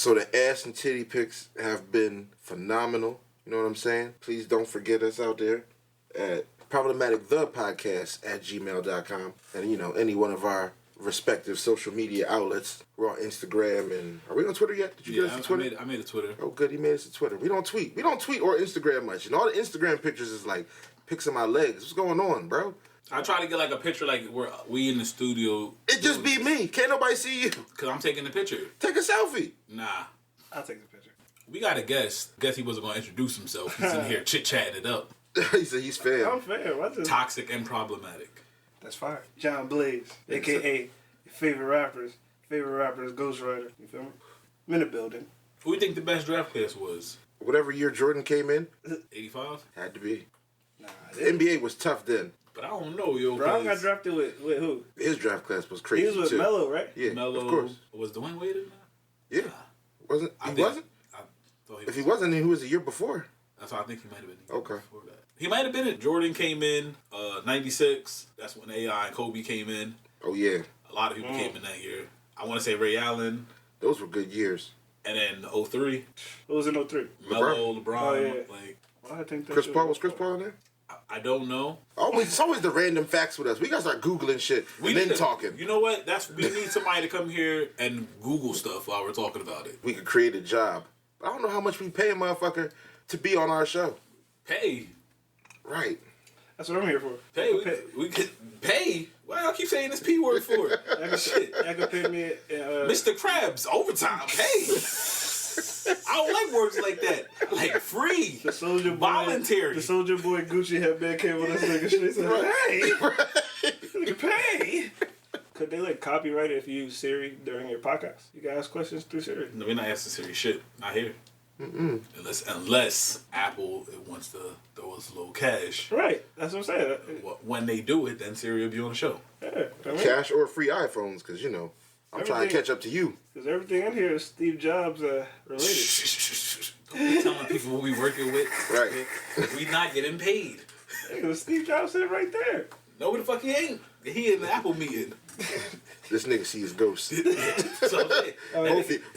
So the ass and titty pics have been phenomenal. You know what I'm saying? Please don't forget us out there at problematicthepodcast@gmail.com. And, you know, any one of our respective social media outlets. We're on Instagram and... Are we on Twitter yet? Did you get us to Twitter? I made a Twitter. Oh, good. He made us to Twitter. We don't tweet. We don't tweet or Instagram much. And all the Instagram pictures is like pics of my legs. What's going on, bro? I try to get like a picture like we in the studio. It just be me. Can't nobody see you. Because I'm taking the picture. Take a selfie. Nah. I'll take the picture. We got a guest. Guess he wasn't going to introduce himself. He's in here chit-chatting it up. He said he's fair. I'm fair. Toxic and problematic. That's fine. John Blaze, a.k.a. favorite rappers Ghost Rider. You feel me? I'm in the building. Who do you think the best draft class was? Whatever year Jordan came in. 85? Had to be. Nah. The NBA was tough then. But I don't know, yo. Brown got drafted with who? His draft class was crazy, He was with too. Melo, right? Yeah, Melo, of course. Was Dwayne Wade in that? Yeah. Wasn't? He wasn't? If he wasn't, then he was the year before. That's why I think he might have been. Okay. Before that. He might have been it. Jordan came in, 96. That's when AI and Kobe came in. Oh, yeah. A lot of people came in that year. I want to say Ray Allen. Those were good years. And then 03. What was in 03? Melo, LeBron. Oh, yeah. Like, Well, I think Chris Paul? Was Chris Paul in there? I don't know. It's always the random facts with us. We gotta start Googling shit and then talking. You know what? We need somebody to come here and Google stuff while we're talking about it. We could create a job. I don't know how much we pay a motherfucker to be on our show. Pay. Right. That's what I'm here for. Pay. We could pay. Why y'all keep saying this P word for it? Shit. I could pay me. Mr. Krabs, overtime, pay. I don't like words like that. Like free. The Soldier Boy. Voluntary. The Soldier Boy Gucci headband came on this nigga shit. Said, hey, pay. Could they like copyright it if you use Siri during your podcast? You can ask questions through Siri. No, we're not asking Siri shit. Not here. Unless Apple wants to throw us a little cash. Right. That's what I'm saying. When they do it, then Siri will be on the show. Yeah. Cash or free iPhones, because, you know, I'm trying to catch up to you. Because everything in here is Steve Jobs related. Don't be telling people who we working with. Right. We not getting paid. Hey, Steve Jobs sitting right there. No, the fuck he ain't. He in the Apple meeting. This nigga sees ghosts. So,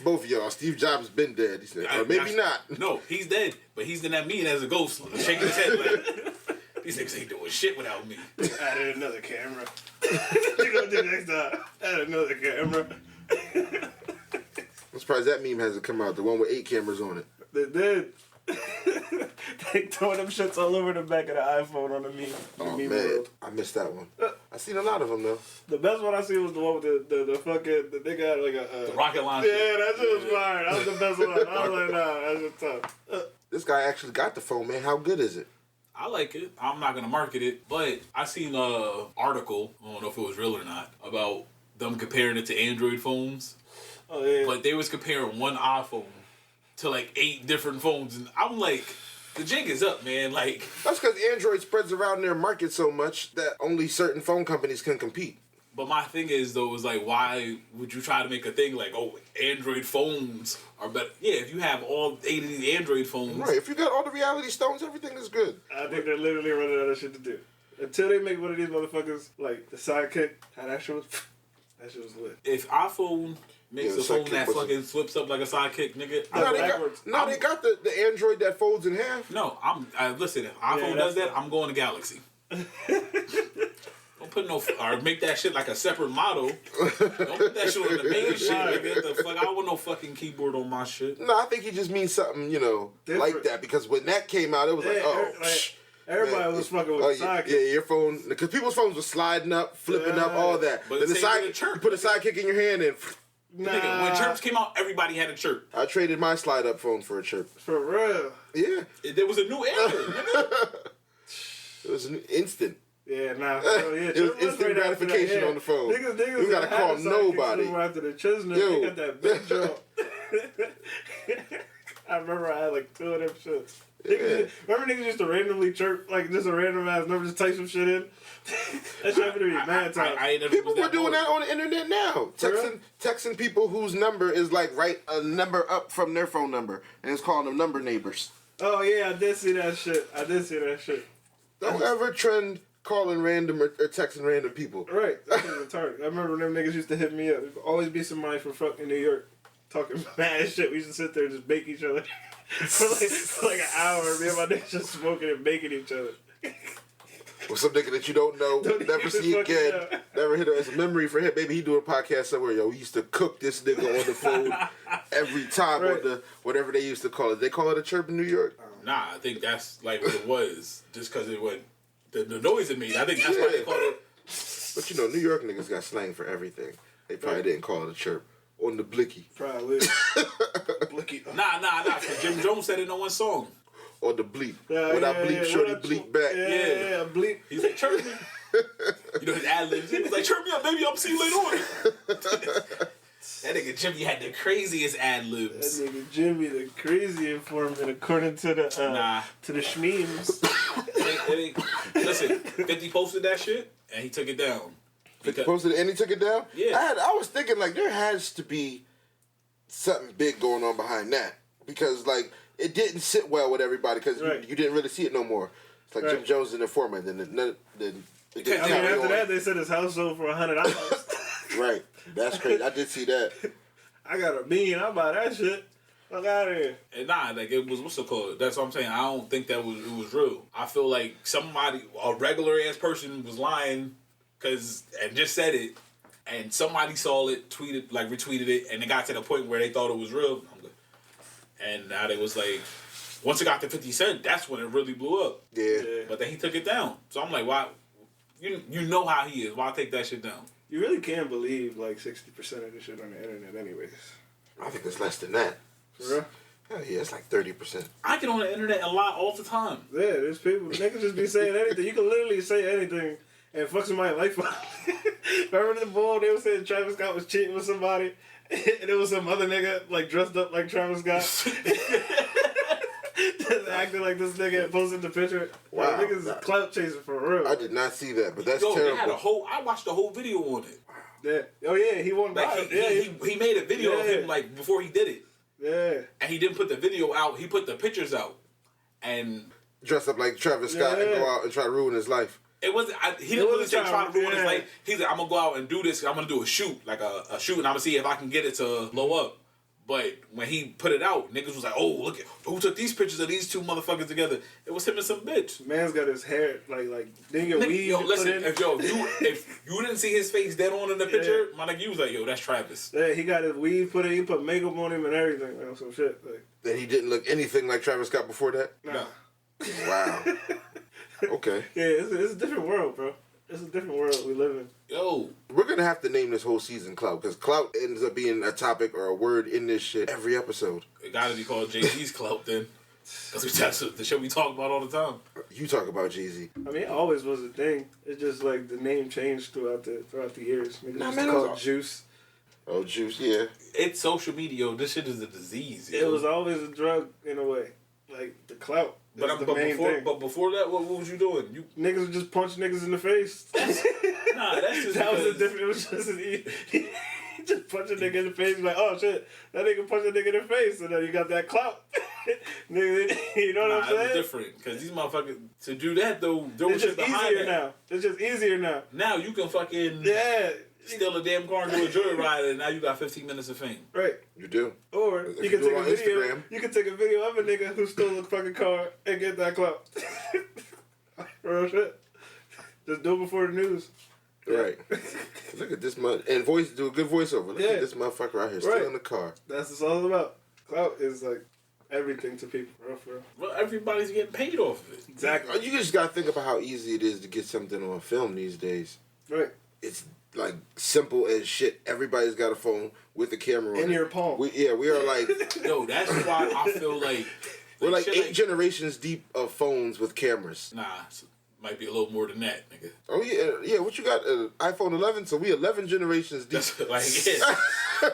both of y'all. Steve Jobs been dead. He said, or maybe not. No, he's dead, but he's in that meeting as a ghost, shaking his head like, these niggas ain't doing shit without me. Added another camera. You gonna do next time? Add another camera. I'm surprised that meme hasn't come out. The one with 8 cameras on it. They did. They throwing them shits all over the back of the iPhone on the meme. Oh, meme man. world. I missed that one. I seen a lot of them, though. The best one I seen was the one with the fucking... The nigga had like a... The rocket launcher. Yeah, that shit was fire. That was the best one. I was like, nah, that's just tough. This guy actually got the phone, man. How good is it? I like it. I'm not going to market it, but I seen a article, I don't know if it was real or not, about them comparing it to Android phones. Oh, yeah. But they was comparing one iPhone to like 8 different phones, and I'm like... The jig is up, man. Like that's because Android spreads around their market so much that only certain phone companies can compete. But my thing is though, is like, why would you try to make a thing like, oh, Android phones are better? Yeah, if you have all 8 of these Android phones, right? If you got all the reality stones, everything is good. I think they're literally running out of shit to do until they make one of these motherfuckers like the Sidekick. How that shit was lit. If iPhone makes a phone that fucking flips up like a Sidekick, nigga. They got the Android that folds in half. No, listen, if iPhone does that, I'm going to Galaxy. Don't put or make that shit like a separate model. Don't put that shit on the main shit, nigga. The fuck, I don't want no fucking keyboard on my shit. No, I think he just means something, different. Like that. Because when that came out, it was everybody was fucking with the Sidekick. Yeah, your phone, because people's phones were sliding up, flipping up, all that. But then you put a Sidekick in your hand and... Nah. Nigga, when chirps came out, everybody had a chirp. I traded my slide-up phone for a chirp. For real? Yeah. There was a new era, nigga. It was an instant. Yeah, nah. It was instant gratification on the phone. Niggas you gotta call nobody. After the Chisner, they got that big jump. I remember I had like 2 of them shits. Yeah. Remember niggas used to randomly chirp, like just a random ass number, just type some shit in? That shit happened to me mad times. People were doing that on the internet now. Texting people whose number is like right a number up from their phone number. And it's calling them number neighbors. Oh yeah, I did see that shit. Don't ever trend calling random or texting random people. Right. That's retarded. I remember them niggas used to hit me up. There'd always be somebody from fucking New York talking mad shit. We used to sit there and just bake each other for like an hour. Me and my niggas just smoking and baking each other. With some nigga that you don't know, never see again, never hit as a memory for him. Maybe he doing a podcast somewhere. Yo, we used to cook this nigga on the phone every time on the whatever they used to call it. They call it a chirp in New York. Nah, I think that's like what it was. Just because it went the noise it made. I think that's why they called it. But you know, New York niggas got slang for everything. They probably didn't call it a chirp. On the blicky. Probably. Blicky. Nah. Cause Jim Jones said it in one song. Or the bleep. When I bleep, shorty bleep back. Yeah, bleep. He's like, chirp me. You know his ad libs. He was like, chirp me up, baby. I'll see you later on. That nigga Jimmy had the craziest ad libs. That nigga Jimmy, the crazy informant, according to the to the Shmeems. Listen, 50 posted that shit and he took it down. 50 posted it and he took it down? Yeah. I was thinking like there has to be something big going on behind that because like it didn't sit well with everybody because you didn't really see it no more. It's like Jim Jones and the informant. Then after that they said his house sold for $100. Right, that's crazy. I did see that. I got a bean. I buy that shit. Fuck out of here. And like it was what's it called? That's what I'm saying. I don't think it was real. I feel like a regular ass person was lying and just said it, and somebody saw it, retweeted it, and it got to the point where they thought it was real. I'm good. And now they was like, once it got to 50 Cent, that's when it really blew up. Yeah. But then he took it down. So I'm like, why? You know how he is. Why take that shit down? You really can't believe like 60% of the shit on the internet, anyways. I think it's less than that. For real? Hell yeah, it's like 30%. I get on the internet and lie all the time. Yeah, there's people. They can just be saying anything. You can literally say anything and fuck somebody's life up. Remember the ball? They were saying Travis Scott was cheating with somebody, and it was some other nigga like dressed up like Travis Scott. Just acting like this nigga and posted the picture. Wow. Like, niggas clout chasing for real. I did not see that, but that's They terrible. had I watched the whole video on it. Yeah. Oh yeah, he won. Like he made a video of him like before he did it. Yeah. And he didn't put the video out. He put the pictures out. And dress up like Travis Scott and go out and try to ruin his life. it wasn't. He didn't really say try to ruin his life. He's like, I'm gonna go out and do this. I'm gonna do a shoot, like a shoot, and I'm gonna see if I can get it to blow up. But when he put it out, niggas was like, "Oh, look at who took these pictures of these two motherfuckers together." It was him and some bitch. Man's got his hair like didn't get weave. Yo, listen, put in. if you didn't see his face dead on in the picture, my nigga, you was like, "Yo, that's Travis." Yeah, he got his weave put in. He put makeup on him and everything. Like, some shit. Like, Then he didn't look anything like Travis Scott before that? nah. Wow. Okay. Yeah, it's a different world, bro. It's a different world we live in. Yo, We're going to have to name this whole season Clout, because Clout ends up being a topic or a word in this shit every episode. it gotta be called Jay-Z's Clout then. Because that's the shit we talk about all the time. You talk about Jay-Z. I mean, it always was a thing. It's just like the name changed throughout the years. Maybe Nah, just man, call it it was- Juice. Oh, Juice, yeah. It's social media. Yo. This shit is a disease. It yo. was always a drug in a way. Like the clout. But, That's the main thing. before that, what was you doing? You Niggas would just punch niggas in the face. Nah, that's just That was a because- different. It was just he just punch a nigga in the face. Like, oh shit, that nigga punched a nigga in the face, and then you got that clout. Nigga, you know what I'm It was saying? different because these motherfuckers to do that though. There was It's shit just behind easier that. now. It's just easier now. Now you can fucking Yeah. steal a damn car and do a joyride, and now you got 15 minutes of fame. Right. You do. Or If you you can do it take a on video. Instagram. You can take a video of a nigga who stole a fucking car and get that clout. Real shit. Just do it before the news. Right. Look at this mother. And do a good voiceover. Look at this motherfucker out here stealing the car. That's what it's all about. Clout is like everything to people, for real. Well, everybody's getting paid off of it. Exactly. You just got to think about how easy it is to get something on film these days. Right. It's like simple as shit. Everybody's got a phone with a camera on In it. your palm. We are like Yo, that's why I feel like we're like shit 8 generations deep of phones with cameras. Nah, might be a little more than that, nigga. Oh yeah. What you got? iPhone 11. So we 11 generations deep. That's like yeah.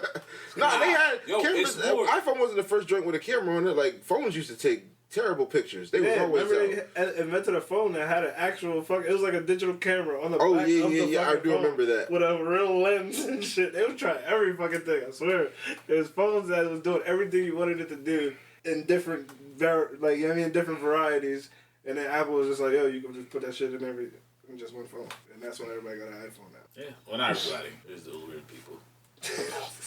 Nah, they had Yo, cameras. it's more. iPhone wasn't the first joint with a camera on it. Like phones used to take terrible pictures. They was Yeah, always remember out. they invented a phone that had an actual it was like a digital camera on the Oh, back yeah, of the yeah, I fucking do phone remember that. with a real lens and shit. They was trying every fucking thing, I swear. There's phones that was doing everything you wanted it to do in different, different varieties. And then Apple was just like, yo, you can just put that shit in just one phone. And that's why everybody got an iPhone now. Yeah, well, not everybody. There's those weird people.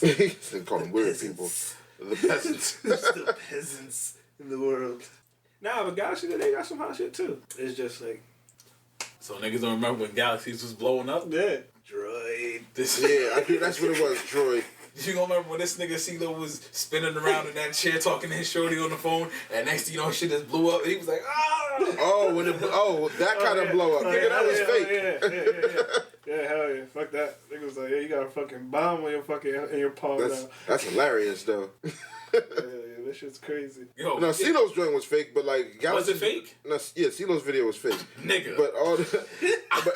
They call them weird people. The peasants. The peasants in the world. Nah, but Galaxy, they got some hot shit too. It's just like... So niggas don't remember when Galaxies was blowing up? Yeah. Droid. Yeah, I think that's what it was, Droid. You gonna remember when this nigga CeeLo was spinning around in that chair talking to his shorty on the phone, and next thing you know, shit just blew up. He was like, ah! That kind of blow up. Nigga, that was fake. Yeah, hell yeah. Fuck that. Nigga was like, yeah, you got a fucking bomb in your palm now. That's hilarious, though. Yeah, that shit's crazy. Yo, no, CeeLo's joint was fake, but like Galaxy, was it fake? No, yeah, CeeLo's video was fake. Nigga. But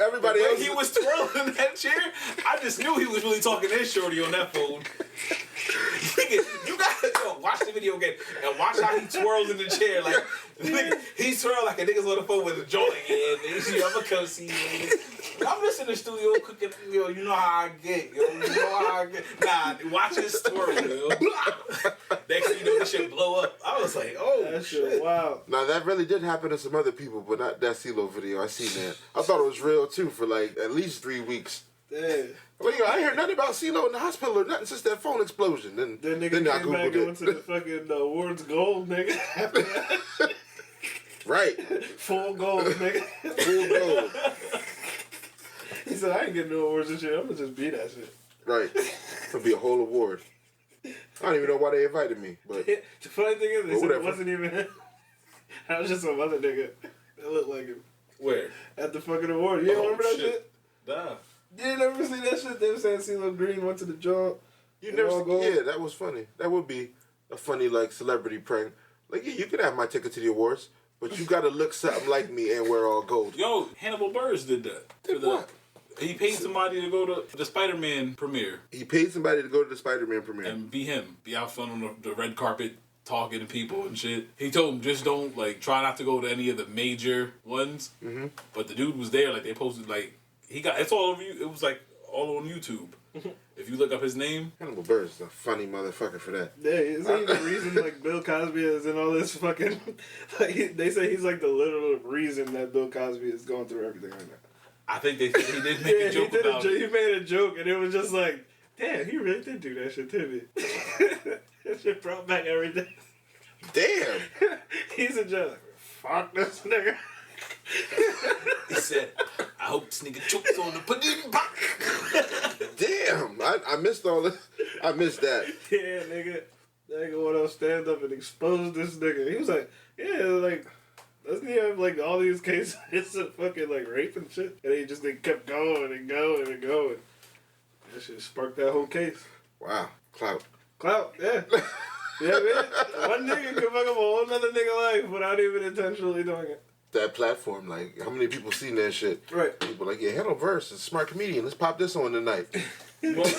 everybody else, he was twirling in that chair. I just knew he was really talking to his shorty on that phone. Nigga, you gotta watch the video again and watch how he twirls in the chair. Like nigga, he twirl like a nigga's on the phone with a joint in. I'm gonna come see you. I'm just in the studio cooking. Yo, you know how I get. Yo, you know how I get. Nah, watch his twirl, yo. Next thing you know, this shit blow up. I was like, oh that shit. Wow. Now that really did happen to some other people, but not that CeeLo video. I seen that. I thought it was real too for like at least 3 weeks. Damn. Well, I ain't heard nothing about CeeLo in the hospital or nothing since that phone explosion. Then nigga then I came back Googled into the fucking awards gold, nigga. After that. Right. Full gold, nigga. Full gold. He said, I ain't getting no awards and shit. I'm gonna just beat that shit. Right. It'll be a whole award. I don't even know why they invited me, but The funny thing is, they said whatever. it wasn't even him. That was just some other nigga that looked like him. Where? At the fucking award. You don't remember that shit? Nah. You never see that shit? They were saying CeeLo Green went to the joint. you never. Yeah, that was funny. That would be a funny like celebrity prank. Like, yeah, you could have my ticket to the awards, but you gotta look something like me and wear all gold. Yo, Hannibal Buress did that. Did what? He paid somebody to go to the Spider-Man premiere. He paid somebody to go to the Spider-Man premiere. And be him. Be out front on the red carpet talking to people and shit. He told him just don't, like, try not to go to any of the major ones. Mm-hmm. But the dude was there. Like, they posted, like, it's all over you. It was, like, all on YouTube. If you look up his name. Hannibal Buress is a funny motherfucker for that. Yeah, isn't he the reason, like, Bill Cosby is in all this fucking... Like, they say he's, like, the literal reason that Bill Cosby is going through everything right now. I think he did make a joke about it. He made a joke, and it was just like, damn, he really did do that shit to me. That shit brought back everything. Damn. He's a joke. Like, fuck this nigga. He said, I hope this nigga chokes on the pudding box. Damn. I missed all this. I missed that. Yeah, nigga. That nigga went on stand up and exposed this nigga. He was like, yeah, like... Doesn't he have, like, all these cases of fucking, like, rape and shit? And they kept going and going and going. That shit sparked that whole case. Wow. Clout. Clout, yeah. Yeah, man. One nigga can fuck up a whole nother nigga life without even intentionally doing it. That platform, like, how many people seen that shit? Right. People like, yeah, Hannibal Buress is a smart comedian. Let's pop this on tonight. But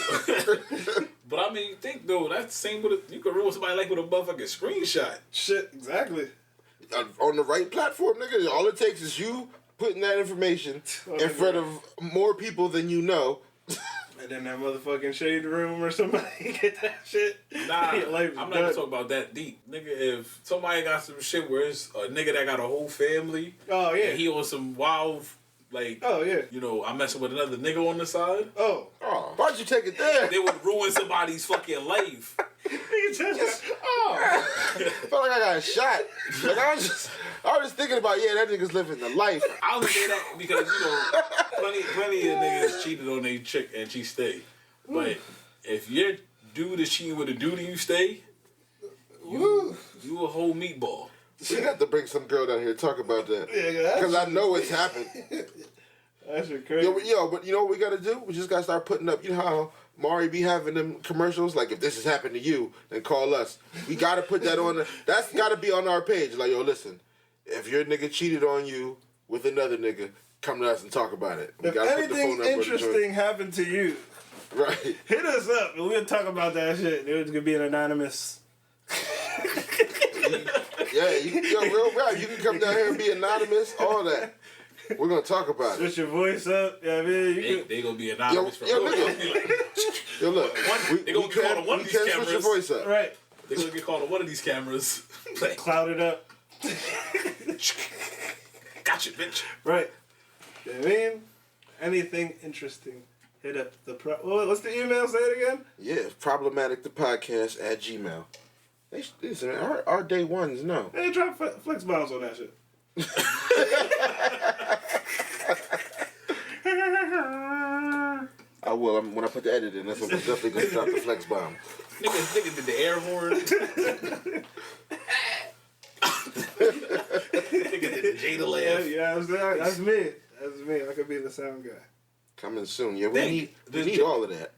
I mean, think, though, that's the same with you can ruin somebody like with a motherfucking screenshot. Shit, exactly. On the right platform, nigga, all it takes is you putting that information in front of more people than you know. And then that motherfucking shade room or somebody get that shit. Nah, Your life is I'm not done. gonna talk about that deep. Nigga, if somebody got some shit where it's a nigga that got a whole family. Oh, yeah. And he on some wild, like, Oh, yeah. you know, I'm messing with another nigga on the side. Oh. Oh, why'd you take it there? They would ruin somebody's fucking life. Felt like I got shot. Like I was just thinking about, yeah, that nigga's living the life. I only say that because, you know, plenty of niggas cheated on their chick and she stayed. But if your dude is cheating with a dude and you stay, you a whole meatball. We got to bring some girl down here to talk about that. Yeah, because I know it's happened. That shit crazy. But you know what we got to do? We just got to start putting up, you know how Maury be having them commercials? Like, if this has happened to you, then call us. We got to put that on. That's got to be on our page. Like, yo, listen, if your nigga cheated on you with another nigga, come to us and talk about it. We if gotta put the phone anything number interesting happened to you, right? hit us up and we'll talk about that shit. It was gonna be an anonymous. Yeah, real rap. You can come down here and be anonymous, all that. We're gonna talk about it. Switch your voice up. Yeah, I mean, They gonna be anonymous Yo, for Yo, look. They gonna get called on one of these switch your cameras. voice up. right. They gonna get called on one of these cameras. Cloud it up. Gotcha, bitch. Right. You know what I mean? Anything interesting, hit Hit up the what's the email? Say it again. Yeah, problematicthepodcast@gmail. Listen, our day ones know. Hey, drop flex bombs on that shit. I will. When I put the edit in, that's when I'm definitely gonna drop the flex bomb. Nigga did the air horn. Nigga did the Jada laugh. Yeah, that's me. That's me. I could be the sound guy. Coming soon. Yeah, we need all of that.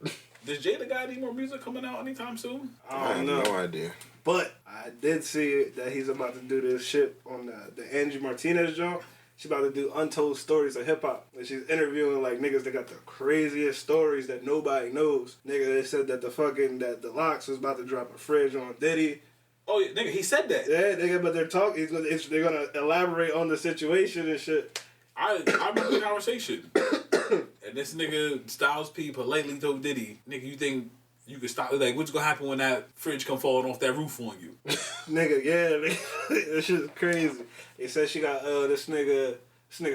Does Jada got any more music coming out anytime soon? I have no idea. But I did see that he's about to do this shit on the Angie Martinez joint. She's about to do Untold Stories of Hip Hop. And she's interviewing like niggas that got the craziest stories that nobody knows. Nigga, they said that the Locks was about to drop a fridge on Diddy. Oh, yeah, nigga, he said that. Yeah, nigga, but they're talking. They're gonna elaborate on the situation and shit. I remember the conversation. And this nigga Styles P politely told Diddy, nigga, you think you could stop? Like, what's gonna happen when that fridge come falling off that roof on you? Nigga, yeah, this shit's crazy. They said she got this nigga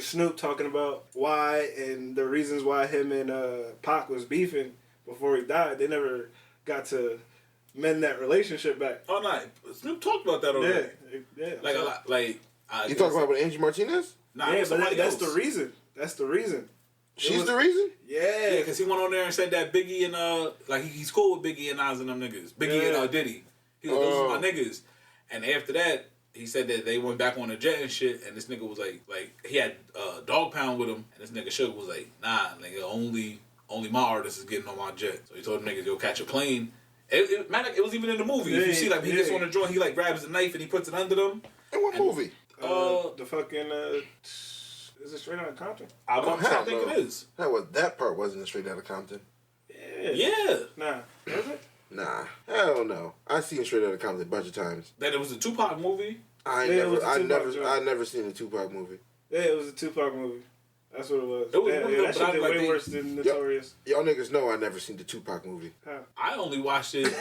Snoop talking about why and the reasons why him and Pac was beefing before he died. They never got to mend that relationship back. Oh, no, Snoop talked about that already. Yeah. Like a lot. Like you talking about with Angie Martinez? Nah, yeah, but that's else. the reason. That's the reason. She's the reason? Yeah, because he went on there and said that Biggie and like he's cool with Biggie and Nas and them niggas. Biggie and Diddy. He was those are my niggas. And after that, he said that they went back on the jet and shit. And this nigga was like he had Dog Pound with him, and this nigga Suge was like, nah, nigga, only my artist is getting on my jet. So he told the niggas, yo, catch a plane. It was even in the movie. If you see, like, he gets on the joint, he like grabs the knife and he puts it under them. In what movie? The fucking. Is it Straight Outta Compton? I think it is. That part wasn't Straight Outta Compton. Yeah. Nah. Was it? Nah. Hell no. I seen Straight Outta Compton a bunch of times. That it was a Tupac movie. I never seen a Tupac movie. Yeah, it was a Tupac movie. That's what it was. It was that shit did way worse than Notorious. Y'all niggas know I never seen the Tupac movie. Huh. I only watched it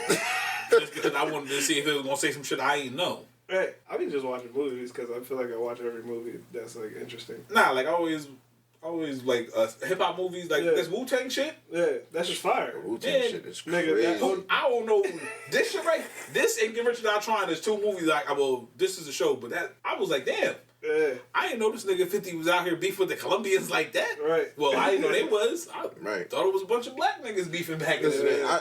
just because I wanted to see if it was gonna say some shit I ain't know. Right. I be just watching movies because I feel like I watch every movie that's like interesting. Nah, like I always like hip hop movies like this Wu-Tang shit. Yeah, that's just fire. Wu-Tang shit is crazy. Nigga, I don't know this shit right. This and Get Rich or Die Trying. There's two movies like this is a show, but that I was like, damn. Yeah. I didn't know this nigga 50 was out here beef with the Colombians like that. Right. Well, I didn't know they was. I right. thought it was a bunch of black niggas beefing back in the Listen, day. man,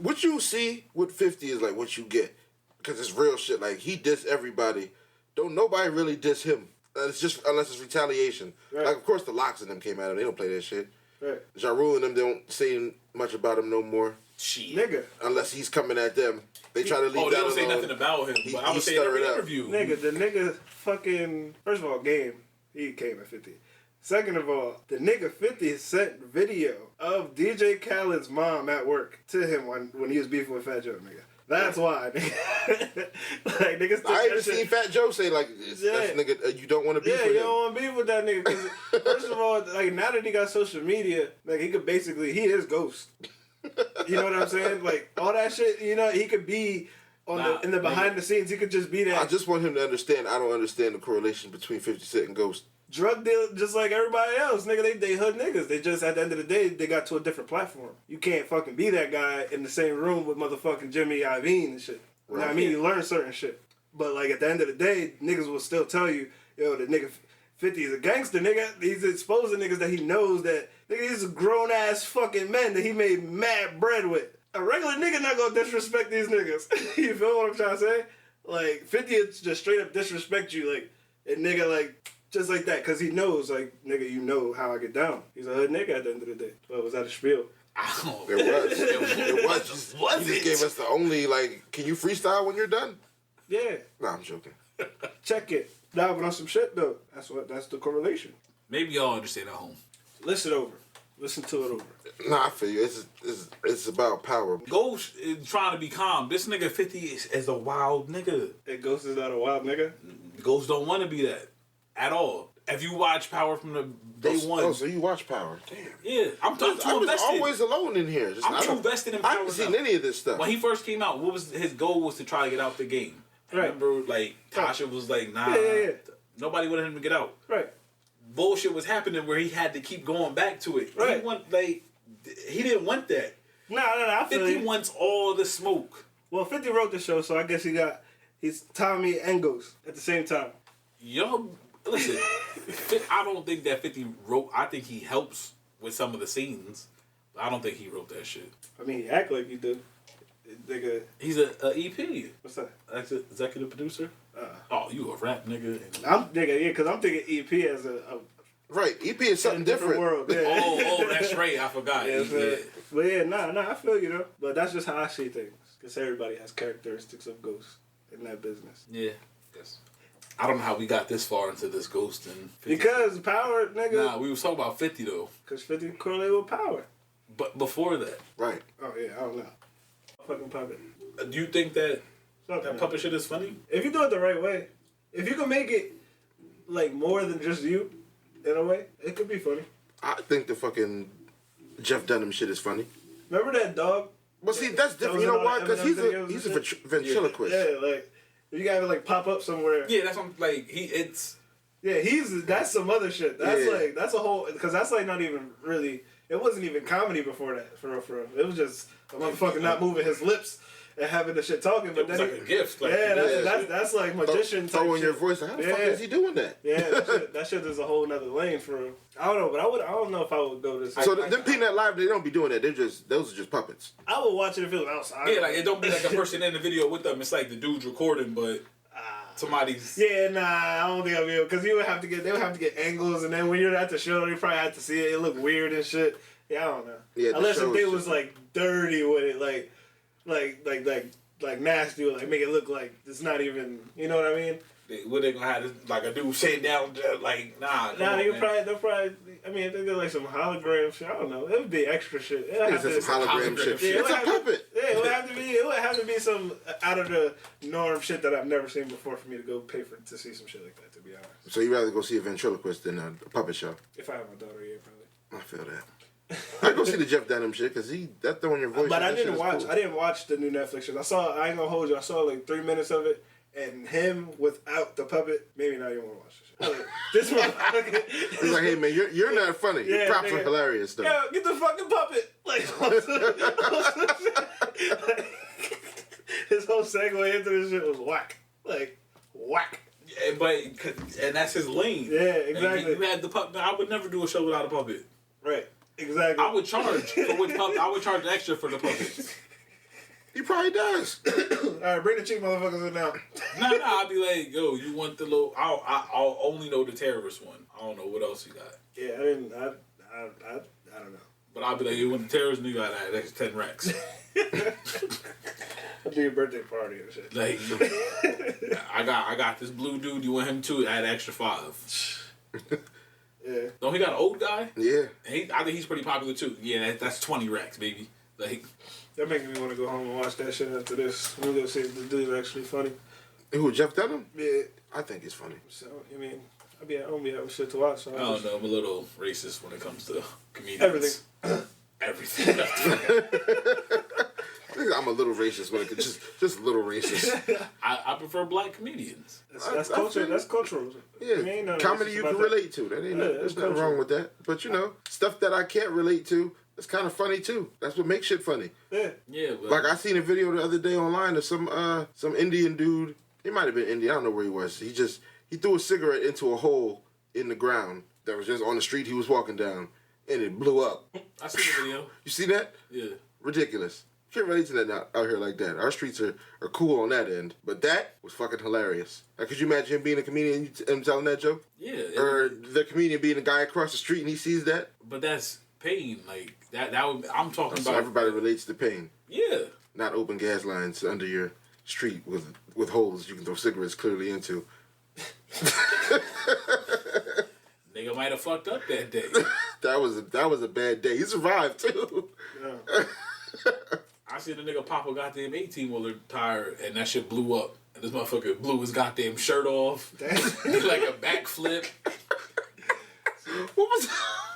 what you see with 50 is like what you get. Because it's real shit. Like, he diss everybody. Don't nobody really diss him. It's just unless it's retaliation. Right. Like, of course, the Locks and them came at him. They don't play that shit. Right. Ja Rule and them, they don't say much about him no more. Shit. Nigga. Unless he's coming at them. They try to leave that alone. They don't say nothing about him. But I would say in every interview. Nigga, the nigga fucking... First of all, Game. He came at 50. Second of all, the nigga 50 sent video of DJ Khaled's mom at work to him when he was beefing with Fat Joe, nigga. That's why, nigga. Like, niggas I even seen Fat Joe say, like, that's nigga, you don't want to beef with him. Yeah, you don't want to beef with that nigga. Cause first of all, like, now that he got social media, like, he is Ghost. You know what I'm saying? Like, all that shit, you know, he could be in the behind the scenes. He could just be that. I just want him to understand, I don't understand the correlation between 50 Cent and Ghost. Drug deal, just like everybody else, nigga. They hood niggas. They just, at the end of the day, they got to a different platform. You can't fucking be that guy in the same room with motherfucking Jimmy Iovine and shit. Right. You know what I mean? You learn certain shit. But, like, at the end of the day, niggas will still tell you, yo, the nigga 50 is a gangster, nigga. He's exposing niggas that he knows that, nigga, these are grown-ass fucking men that he made mad bread with. A regular nigga not gonna disrespect these niggas. You feel what I'm trying to say? Like, 50 is just straight up disrespect you, like, and nigga, like, just like that, because he knows, like, nigga, you know how I get down. He's a hood nigga at the end of the day. Well, was that a spiel? It was. You just gave us the only, like, can you freestyle when you're done? Yeah. Nah, I'm joking. Check it. Nah, but on some shit, though. That's the correlation. Maybe y'all understand at home. Listen over. Listen to it over. Nah, I feel you. It's about power. Ghost is trying to be calm. This nigga 50 is a wild nigga. And Ghost is not a wild nigga? Ghost don't want to be that. At all. If you watch Power from the day one. Oh, so you watch Power. Damn. Yeah. I'm too invested. Always alone in here. I'm too invested in Power. I haven't seen any of this stuff. When he first came out, what was his goal was to try to get out the game. Right. Remember, like, Tasha was like, nah. Yeah. Nobody wanted him to get out. Right. Bullshit was happening where he had to keep going back to it. Right. He want, like, he didn't want that. No, I feel 50 you. wants all the smoke. Well, 50 wrote the show, so I guess he's Tommy and Ghost at the same time. Yo, listen, I don't think that 50 wrote. I think he helps with some of the scenes. But I don't think he wrote that shit. I mean, he act like he do. Nigga. He's a EP. What's that? Executive producer. Oh, you a rap nigga? I'm nigga, yeah, because I'm thinking EP as a Right, EP is something different. World. Yeah. Oh, that's right. I forgot. Yeah, Yeah. but yeah, nah, I feel you though. But that's just how I see things. Because everybody has characteristics of Ghost in that business. Yeah. Yes. I don't know how we got this far into this Ghost and 50. Because power, nigga. Nah, we was talking about 50 though. Because 50 correlate with power. But before that, Right. Oh yeah, I don't know. Fucking puppet. do you think that Something. that puppet shit is funny? If you do it the right way, if you can make it like more than just you, in a way, it could be funny. I think the fucking Jeff Dunham shit is funny. Remember that dog? But see, that's different. You know why? Because he's a ventriloquist. Yeah, like you gotta like pop up somewhere. Yeah, that's what, like Yeah, that's some other shit. That's Yeah. like that's a whole because that's like not even really. It wasn't even comedy before that. For real. It was just a motherfucker not moving his lips and having the shit talking. But it was then like a gift. Like, that's like magician type Throwing shit. your voice. How the fuck is he doing that? Yeah, that shit is a whole nother lane for real. I don't know, but I don't know if I would go this. So them Peanut Live, they don't be doing that. Those are just puppets. I would watch it if it was outside. Yeah, like it don't be like a person in the video with them. It's like the dude's recording, but somebody's. Yeah, nah, I don't think I'd be able because they would have to get angles, and then when you're at the show, you probably have to see it. It look weird and shit. Yeah, I don't know. Yeah, unless if they was like dirty with it, like nasty, or like make it look like it's not even. You know what I mean? What they gonna have like a dude sitting down like nah. They'll probably. I mean, they did like some hologram shit. I don't know. It would be extra shit. It's some hologram shit. Yeah, It's a puppet. Yeah, it would have to be some out of the norm shit that I've never seen before for me to go pay to see some shit like that. To be honest. So you'd rather go see a ventriloquist than a puppet show? If I have my daughter, yeah, probably. I feel that. I go see the Jeff Dunham shit because that throwing your voice. But I didn't watch. Cool. I didn't watch the new Netflix show. I ain't gonna hold you. I saw like 3 minutes of it, and him without the puppet. Maybe now you want to watch this shit. Like, this motherfucker. It's like, hey man, you're not funny. Yeah, Your props nigga. are hilarious though. Yo, get the fucking puppet. Like, his whole segue into this shit was whack. Like, whack. Yeah, and that's his lane. Yeah, exactly. You had the puppet. I would never do a show without a puppet. Right. Exactly. I would charge for which puppet. I would charge extra for the puppets. He probably does. All right, bring the cheap motherfuckers in now. Nah, I'd be like, yo, you want the little? I'll only know the terrorist one. I don't know what else you got. Yeah, I don't know. But I'll be like, you want the terrorist? And you got that extra 10 racks. I'll do your birthday party and shit. Like, I got this blue dude. You want him too? Add extra 5. Yeah. Don't he got an old guy? Yeah. And I think he's pretty popular too. Yeah, that's 20 racks, baby. Like, That making me want to go home and watch that shit after this. We're gonna see if the dude's actually funny. Who, Jeff Dunham? Yeah. I think he's funny. So I mean, I'll be at home, having shit to watch. So I don't know. I'm a little racist when it comes to comedians. Everything. Everything. I'm a little racist when it just a little racist. I prefer black comedians. That's culture. That's cultural. Yeah, Ain't nothing comedy racist you about can that. relate to. That ain't there's that's nothing culture. wrong with that. But stuff that I can't relate to, it's kind of funny too. That's what makes shit funny. Yeah. Yeah, but Like I seen a video the other day online of some Indian dude. He might have been Indian. I don't know where he was. He threw a cigarette into a hole in the ground that was just on the street he was walking down, and it blew up. I seen the video. You see that? Yeah. Ridiculous. Can't relate to that out here like that. Our streets are cool on that end. But that was fucking hilarious. Like, could you imagine him being a comedian and telling that joke? Yeah. Or the comedian being a guy across the street and he sees that? But that's pain. Like that would, I'm talking So about. everybody relates to pain. Yeah. Not open gas lines under your street with holes you can throw cigarettes clearly into. Nigga might have fucked up that day. That was a bad day. He survived too. Yeah. I seen a nigga pop a goddamn 18-wheeler tire and that shit blew up. And this motherfucker blew his goddamn shirt off. Did like a backflip. What was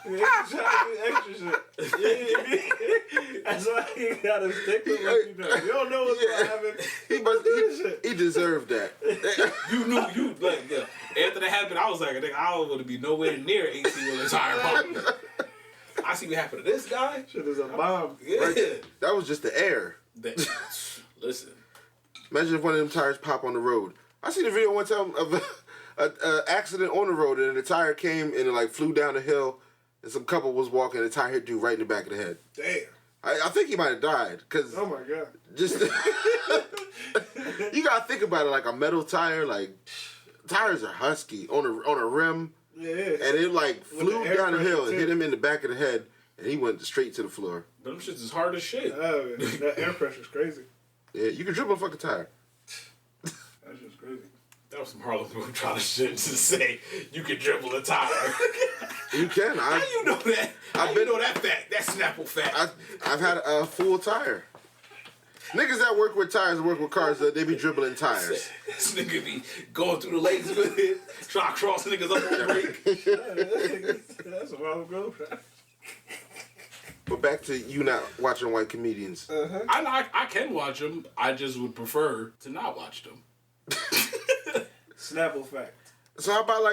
Yeah, he's trying to do extra shit. That's why he got a stick with what you know. You don't know what's gonna happen. He deserved that. You knew after that happened, I was like, nigga, I don't want to be nowhere near 18-wheeler tire popping. I see what happened to this guy. Shit is a bomb. Yeah. Right? That was just the air. Listen. Imagine if one of them tires pop on the road. I seen a video one time of a accident on the road, and the tire came and it like flew down the hill, and some couple was walking, and the tire hit dude right in the back of the head. Damn. I think he might have died because. Oh my god. Just you gotta think about it like a metal tire. Like tires are husky on a rim, Yeah. and it like flew down the hill and hit him in the back of the head, and he went straight to the floor. Them shits is hard as shit. Oh, that air pressure's crazy. Yeah, you can dribble a fucking tire. That's just crazy. That was some Harlem Globetrotter shit to say you can dribble a tire. You can. How you know that? How you know that fact? That Snapple fact. I've had a full tire. Niggas that work with tires and work with cars, they be dribbling tires. This nigga be going through the lanes with it, trying to cross niggas up on the brake. That's a Harlem Globetrotter. But back to you not watching white comedians. I can watch them. I just would prefer to not watch them. Snapple fact. So how about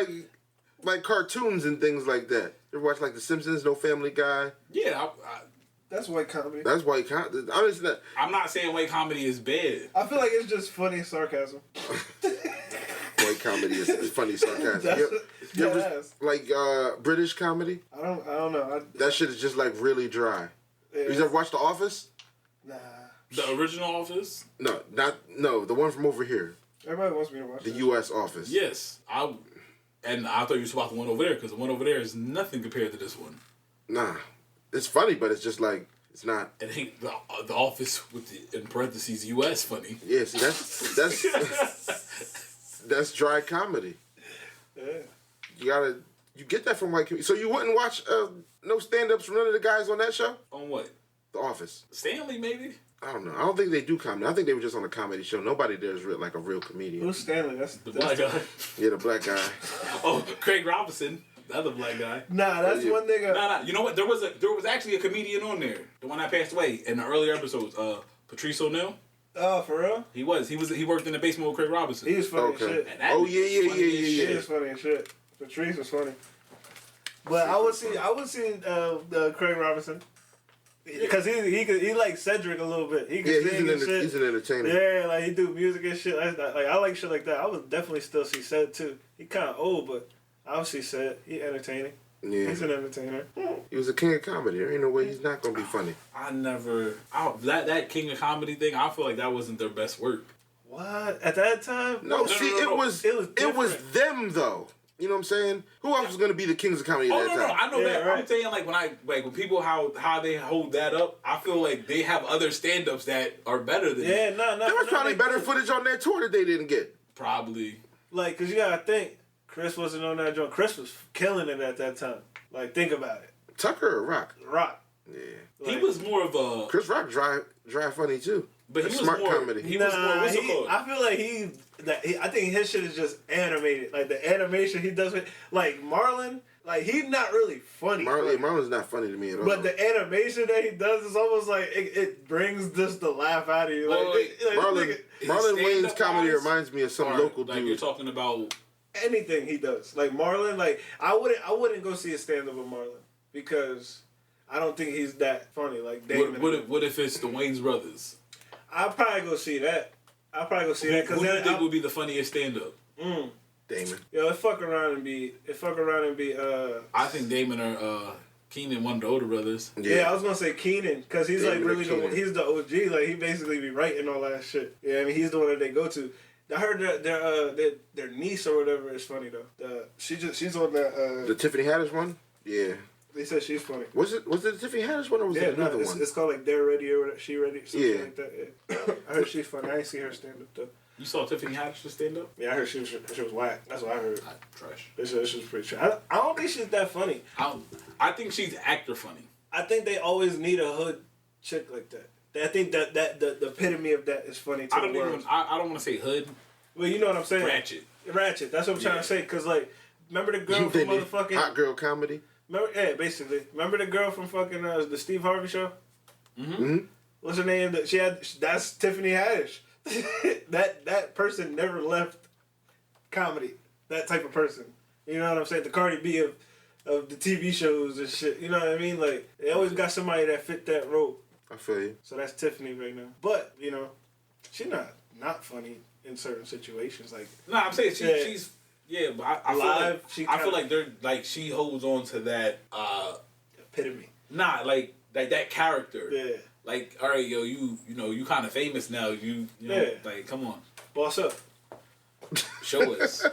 like cartoons and things like that? You ever watch like The Simpsons, No Family Guy? Yeah, That's white comedy. That's white comedy. I mean, I'm not saying white comedy is bad. I feel like it's just funny sarcasm. white comedy is funny sarcasm. You ever, like British comedy? I don't know. That shit is just like really dry. You ever watch The Office? Nah. The original Office? No, the one from over here. Everybody wants me to watch The that. U.S. Office. Yes. And I thought you were about the one over there, because the one over there is nothing compared to this one. Nah. It's funny, but it's just like, it's not. It ain't the Office with the, in parentheses, U.S. funny. Yeah, see, that's dry comedy. Yeah. You get that from white comedy. So you wouldn't watch no stand-ups from none of the guys on that show? On what? The Office. Stanley, maybe? I don't know. I don't think they do comedy. I think they were just on a comedy show. Nobody there is like a real comedian. Who's Stanley? That's The black guy. Yeah, the black guy. Oh, Craig Robinson. The other black guy. Nah, that's one nigga. Nah. You know what? There was actually a comedian on there. The one that passed away in the earlier episodes. Patrice O'Neal. Oh, for real? He worked in the basement with Craig Robinson. He was funny as shit. And that Oh nigga yeah. funny as He shit. is funny as shit. Patrice was funny. But I would see Craig Robinson. Because he like Cedric a little bit. He can sing and shit. He's an entertainer. Yeah, like he do music and shit. I like shit like that. I would definitely still see Ced too. He kind of old, but I would see Ced. He entertaining. Yeah. He's an entertainer. He was a king of comedy. There ain't no way he's not gonna be funny. That King of Comedy thing, I feel like that wasn't their best work. What? At that time? No, it was them though. You know what I'm saying? Who else was gonna be the kings of comedy at that time? I know that. Right. I'm saying when people how they hold that up, I feel like they have other stand-ups that are better than Yeah, no. There was probably better footage on their tour that they didn't get. Probably. Like, cause you gotta think, Chris wasn't on that joint. Chris was killing it at that time. Like, think about it. Tucker or Rock? Rock. Yeah. Like, He was more of a Chris Rock dry funny too. but he That's was smart more comedy. He was more what's it called? I feel like I think his shit is just animated. Like the animation he does with like Marlon, like he's not really funny. Marlon's not funny to me at all. But the animation that he does is almost like it brings just the laugh out of you. Like, Marlon Wayne's comedy reminds me of some local dude. Like you're talking about anything he does. Like Marlon, like I wouldn't go see a stand up with Marlon because I don't think he's that funny. Like Damon. What if it's the Wayans brothers? I'll probably go see that. Who do you think would be the funniest stand-up? Damon. Yo, it fuck around and be. I think Damon or Keenan, one of the older brothers. Yeah, I was gonna say Keenan because he's Damon like really he's the OG. Like he basically be writing all that shit. Yeah, I mean he's the one that they go to. I heard their niece or whatever is funny though. She's on the Tiffany Haddish one. Yeah. They said she's funny. Was it the Tiffany Haddish one or was it another one? It's called like They're Ready or whatever. She Ready. Something like that. Yeah. I heard she's funny. I ain't see her stand up though. You saw Tiffany Haddish stand up? Yeah, I heard she was whack. That's what I heard. Trash. They said she was pretty trash. I don't think she's that funny. I think she's actor funny. I think they always need a hood chick like that. I think that the epitome of that is funny too. I don't want to say hood. Well, you know what I'm saying. Ratchet. That's what I'm trying to say. Cause like, remember the girl from motherfucking Hot Girl Comedy? Basically. Remember the girl from fucking the Steve Harvey show? Mm-hmm. What's her name? That's Tiffany Haddish. that person never left comedy. That type of person. You know what I'm saying? The Cardi B of the TV shows and shit. You know what I mean? Like they always got somebody that fit that role. I feel you. So that's Tiffany right now. But you know, she's not funny in certain situations. Like nah, I'm saying she's but I live. I feel like they're like she holds on to that epitome. Nah, like that character. Yeah. Like, all right, yo, you know, you kind of famous now. You know, like, come on, boss up, show us.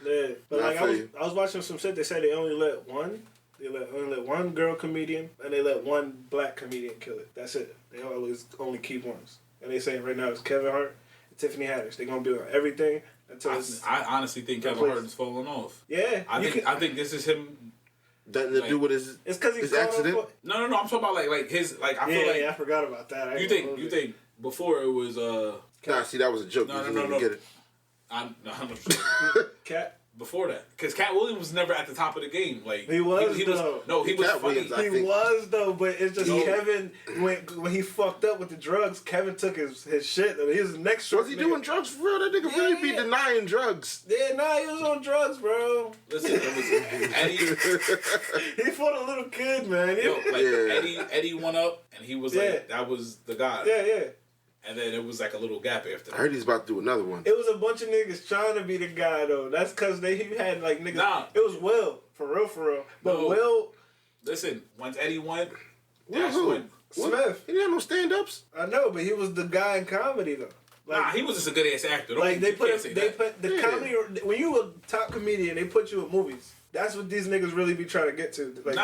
Yeah, but like I was watching some shit. They said they only let one. Only let one girl comedian and they let one black comedian kill it. That's it. They always only keep ones. And they saying right now it's Kevin Hart and Tiffany Haddish. They're gonna be on everything until I honestly think Kevin Hart is falling off. Yeah, I think this is him. Nothing to do with his. It's because he's accident. No. I'm talking about like his like. I feel like I forgot about that. You think before it was Nah, see that was a joke. No. Get it. I'm sure. Cat. Before that, because Cat Williams was never at the top of the game. Like he was. He was funny. He was though, but it's just Kevin when he fucked up with the drugs. Kevin took his shit. I mean, he was the next. Was he doing drugs for real? That nigga really be denying drugs. Yeah, nah, he was on drugs, bro. Listen, it was Eddie. He fought a little kid, man. Eddie went up, and he was like, that was the guy. Yeah. And then it was like a little gap after that. I heard he's about to do another one. It was a bunch of niggas trying to be the guy, though. That's because he had, like, niggas. Nah. It was Will. For real. But Will. Listen, once Eddie won, that's when. Smith. He didn't have no stand-ups. I know, but he was the guy in comedy, though. Like, he was just a good-ass actor. Like, they put the comedy. When you a top comedian, they put you in movies. That's what these niggas really be trying to get to. Like,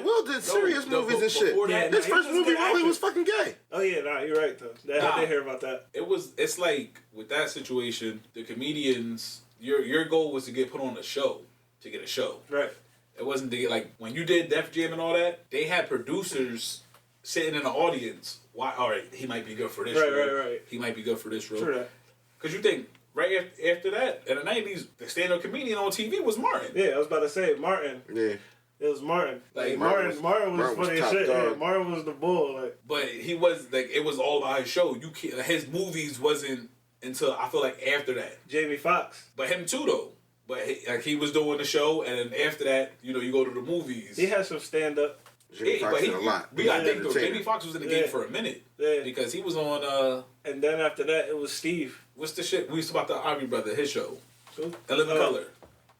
Will did serious movies and shit. His first movie role, he was fucking gay. Oh yeah, you're right though. I did hear about that. It's like with that situation, the comedians, your goal was to get put on a show, to get a show. Right. It wasn't to get like when you did Def Jam and all that. They had producers sitting in the audience. Why? All right, he might be good for this role. Right. He might be good for this role. True that. Because you think. Right after that, in the 90s, the stand-up comedian on TV was Martin. Yeah, I was about to say Martin. Yeah. It was Martin. Like Martin was funny as shit. Yeah, Martin was the bull. Like. But he was like it was all about his show. You can't, his movies wasn't until I feel like after that. Jamie Foxx. But him too though. But he was doing the show, and then after that, you go to the movies. He had some stand-up. Jamie Foxx did a lot. We got to think though. Jamie Foxx was in the game for a minute. Yeah. Because he was on. And then after that, it was Steve. What's the shit we used to about the Ivory Brother? His show. Who? A Living Color.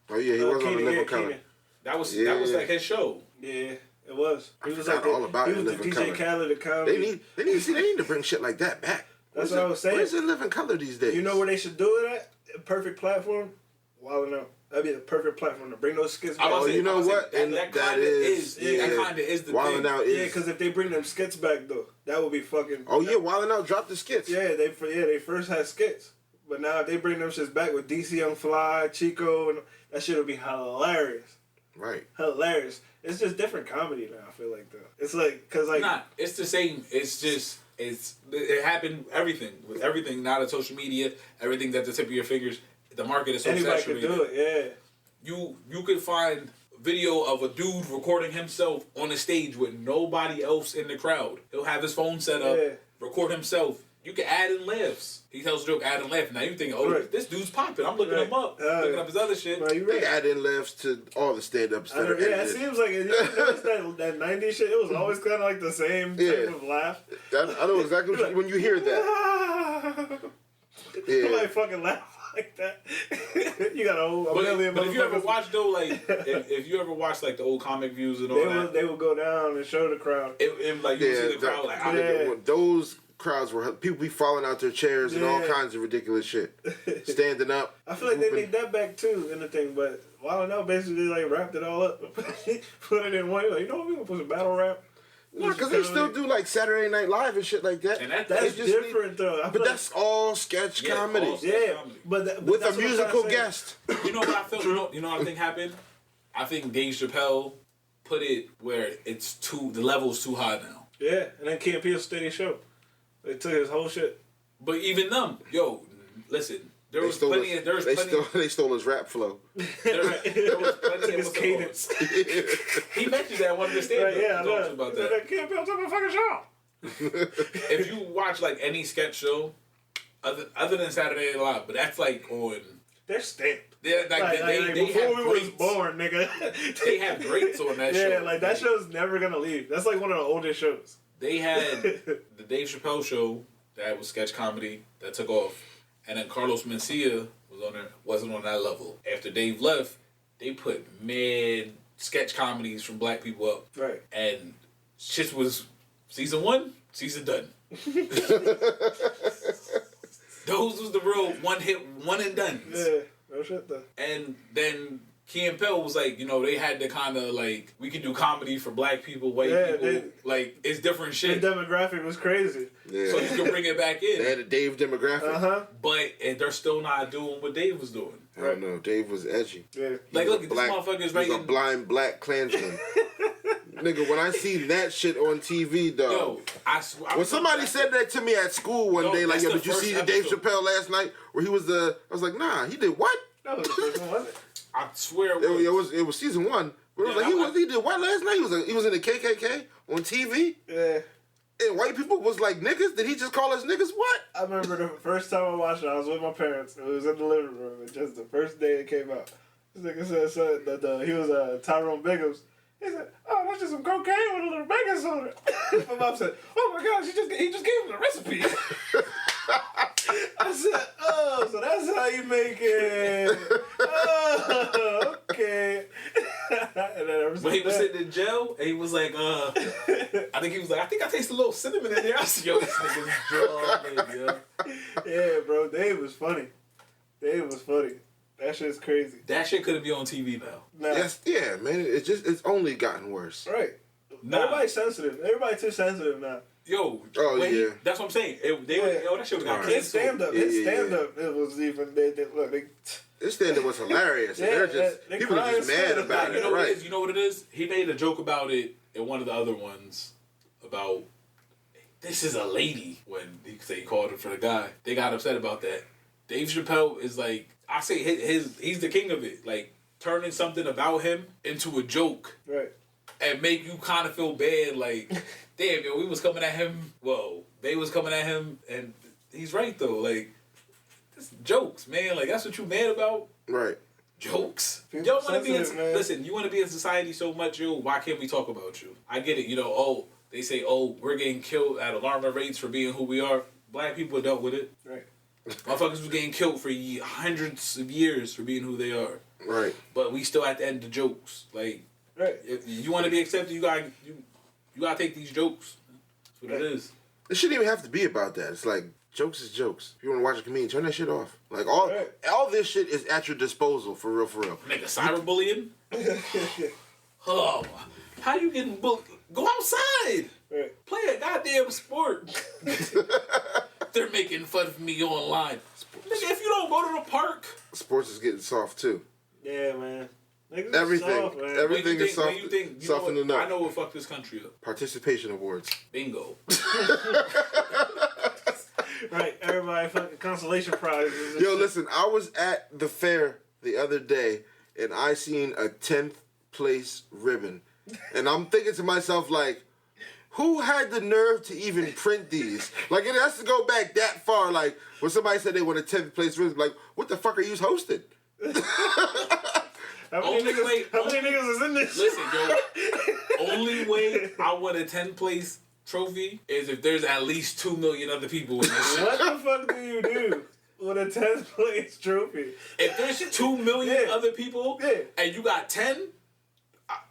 Oh yeah, he was on The Living Color. That was like his show. Yeah, it was. He was like all about he was the DJ Khaled of comedy. They need to bring shit like that back. That's what I was saying. Where's it Living Color these days? You know where they should do it at? A perfect platform. Wildin' Out. That'd be the perfect platform to bring those skits back. You know what? That kind of is the thing. Wildin' Out is. Yeah, because if they bring them skits back though, that would be fucking. Oh yeah, Wildin' Out dropped the skits. Yeah, they first had skits, but now if they bring them shits back with DC on Fly, Chico, and that shit would be hilarious. Right. Hilarious. It's just different comedy now. I feel like though. It's like it's the same. It's just it happened everything with everything now that social media, everything's at the tip of your fingers. The market is so saturated. Anybody could do it, yeah. You could find video of a dude recording himself on the stage with nobody else in the crowd. He'll have his phone set up, record himself. You can add in laughs. He tells a joke, add in laugh. Now you think, this dude's popping. I'm looking him up, looking up his other shit. No, they add in laughs to all the stand-ups. It seems like that 90s shit. It was always kind of like the same type of laugh. I know exactly when you hear that. Nobody fucking laugh like that. You got a million. But if you ever watch though, like if you ever watch like the old comic views and all that, they would go down and show the crowd. It like you see the crowd like those crowds were people be falling out their chairs and all kinds of ridiculous shit, standing up. I feel like they need that back too in the thing, but Wild 'N Out basically like wrapped it all up, put it in one. Like, you know what, we gonna put some battle rap. No, because they still do like Saturday Night Live and shit like that. And that's different though. But that's all sketch comedy. But with a musical guest. You know what I feel? You know what I think happened? I think Dave Chappelle put it where the level's too high now. Yeah, and then Key and Peele steady show. They took his whole shit. But even them, listen. They stole his rap flow. There was plenty of his cadence. He mentioned that one of the stand-ups about that. I can't build up a fucking show. If you watch like any sketch show, other than Saturday Night Live, but that's like on they're stamped. They before have we greats. was born, nigga. They have greats on that show. Yeah, like that show's never gonna leave. That's like one of the oldest shows. They had the Dave Chappelle show that was sketch comedy that took off, and then Carlos Mencia wasn't on that level. After Dave left, they put mad sketch comedies from black people up. Right. And shit was season 1, season done. Those was the real one and done. Yeah, no shit though. And then Key and Peele was like, they had to kind of like, we can do comedy for black people, white people. Like, it's different shit. The demographic was crazy. Yeah. So you can bring it back in. They had a Dave demographic. But they're still not doing what Dave was doing. I don't know. Dave was edgy. Yeah. Like, look, this motherfucker's right. He's a blind black Klansman. Nigga, when I see that shit on TV, dog. Yo, when somebody said that to me at school one day, like, yo, did you see the Dave Chappelle last night where he was I was like, nah, he did what? That was the first one, wasn't it? I swear it was season 1. But it was like, he did what last night? He was in the KKK on TV? Yeah. And white people was like, niggas? Did he just call us niggas? What? I remember the first time I watched it, I was with my parents. It was in the living room. And just the first day it came out. This nigga said that he was Tyrone Biggums. He said, "Oh, that's just some cocaine with a little baking soda." My mom said, "Oh my gosh, he just gave him the recipe." I said, "Oh, so that's how you make it? Oh, okay." And then when he was sitting in jail, and he was like, I think I taste a little cinnamon in there. I said, yo, this nigga's drunk, baby, yo. Yeah, bro, Dave was funny. That shit's crazy. That shit couldn't be on TV now. Nah. Yes, yeah, man. It's only gotten worse. Right. Nah. Everybody's sensitive. Everybody's too sensitive now. Yo, yeah. That's what I'm saying. That shit got canceled. His stand-up, it was even, His stand-up was hilarious. Yeah, people are just mad about it. Right. You know what it is? He made a joke about it in one of the other ones about, this is a lady, when he called her for the guy. They got upset about that. Dave Chappelle is like, I say he's the king of it. Like, turning something about him into a joke. Right. And make you kind of feel bad, like, damn, yo, we was coming at him. Well, they was coming at him, and he's right, though. Like, it's jokes, man. Like, that's what you mad about? Right. Jokes? Yo, want to be listen, you want to be in society so much, yo, why can't we talk about you? I get it, they say, we're getting killed at alarming rates for being who we are. Black people dealt with it. Right. Motherfuckers was getting killed for hundreds of years for being who they are. Right. But we still at the end of jokes. Like, right. If you want to be accepted, you gotta take these jokes. That's what it is. It shouldn't even have to be about that. It's like, jokes is jokes. If you want to watch a comedian, turn that shit off. Like, all this shit is at your disposal, for real, for real. Nigga, cyberbullying? Oh, how you getting bullied? Go outside. Right. Play a goddamn sport. They're making fun of me online. Nigga, if you don't go to the park. Sports is getting soft, too. Yeah, man. Everything. Soft, man. Everything is soft. Softening up. I know what fucked this country up. Participation awards. Bingo. Right. Everybody fucking consolation prizes. Yo, listen, I was at the fair the other day, and I seen a 10th place ribbon. And I'm thinking to myself, like, who had the nerve to even print these? Like, it has to go back that far. Like, when somebody said they want a 10th place ribbon, like, what the fuck are you hosting? How many niggas is in this? Listen, yo. Only way I want a 10th place trophy is if there's at least 2 million other people in this shit. What the fuck do you do with a 10th place trophy? If there's 2 million other people and you got 10,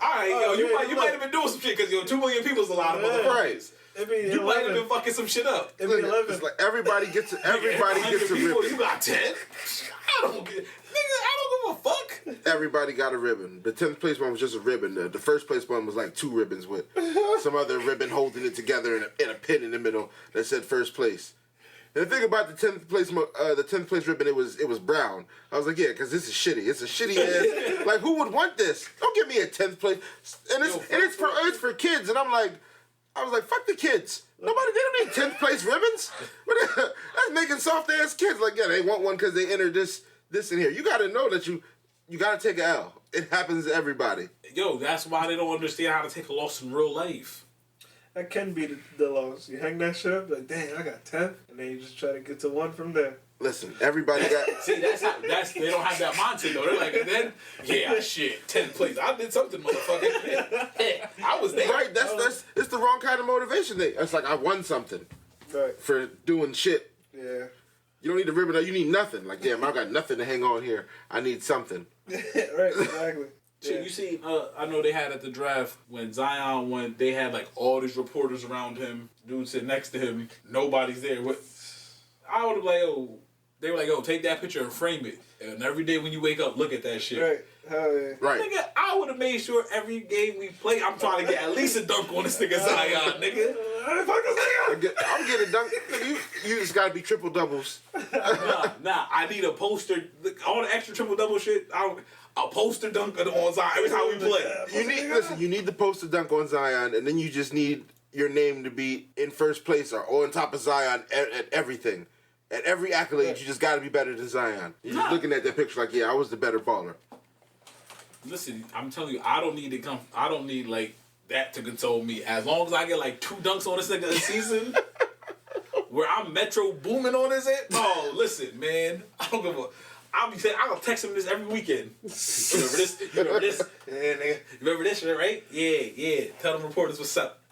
alright, you might have been doing some shit because 2 million people is a lot of motherfuckers. Right. You might have been fucking some shit up. It's like everybody gets a ribbon. You got 10? I don't give a fuck. Everybody got a ribbon. The 10th place one was just a ribbon. The first place one was like 2 ribbons with some other ribbon holding it together and a pin in the middle that said first place. And the thing about the 10th place ribbon, it was brown. I was like, yeah, because this is shitty. It's a shitty ass. Like, who would want this? Don't give me a 10th place. And it's for kids. And I was like, fuck the kids. They don't need 10th place ribbons. That's making soft ass kids. Like, yeah, they want one because they entered this in here. You got to know that you got to take an L. It happens to everybody. Yo, that's why they don't understand how to take a loss in real life. That can be the loss. You hang that shit up, like, dang, I got 10. And then you just try to get to 1 from there. Listen, everybody got. See, that's they don't have that mindset though. They're like, and then shit, 10 plays. I did something, motherfucker. Yeah, I was there. Right, that's it's the wrong kind of motivation. It's like I won something for doing shit. Yeah. You don't need the ribbon. You need nothing. Like, damn, I got nothing to hang on here. I need something. Right, exactly. Shit, you see, I know they had at the draft when Zion went, they had like all these reporters around him, dude sitting next to him, nobody's there. I would have like, they were like, take that picture and frame it. And every day when you wake up, look at that shit. Right. Hell yeah. Right. Nigga, I would have made sure every game we play, I'm trying to get at least a dunk on this nigga Zion, nigga. I'm getting dunked. You just gotta be triple doubles. Nah, I need a poster. All the extra triple double shit, a poster dunk on Zion every time we play. You need the poster dunk on Zion, and then you just need your name to be in first place or on top of Zion at everything. At every accolade, you just got to be better than Zion. You're just looking at that picture like, yeah, I was the better baller. Listen, I'm telling you, I don't need like that to console me. As long as I get like 2 dunks on this nigga a season, where I'm Metro booming on his head. Oh, listen, man, I don't give a. I'll be saying, I'll text him this every weekend. You remember this? You remember this? Yeah, nigga. You remember this shit, right? Yeah. Tell them reporters what's up.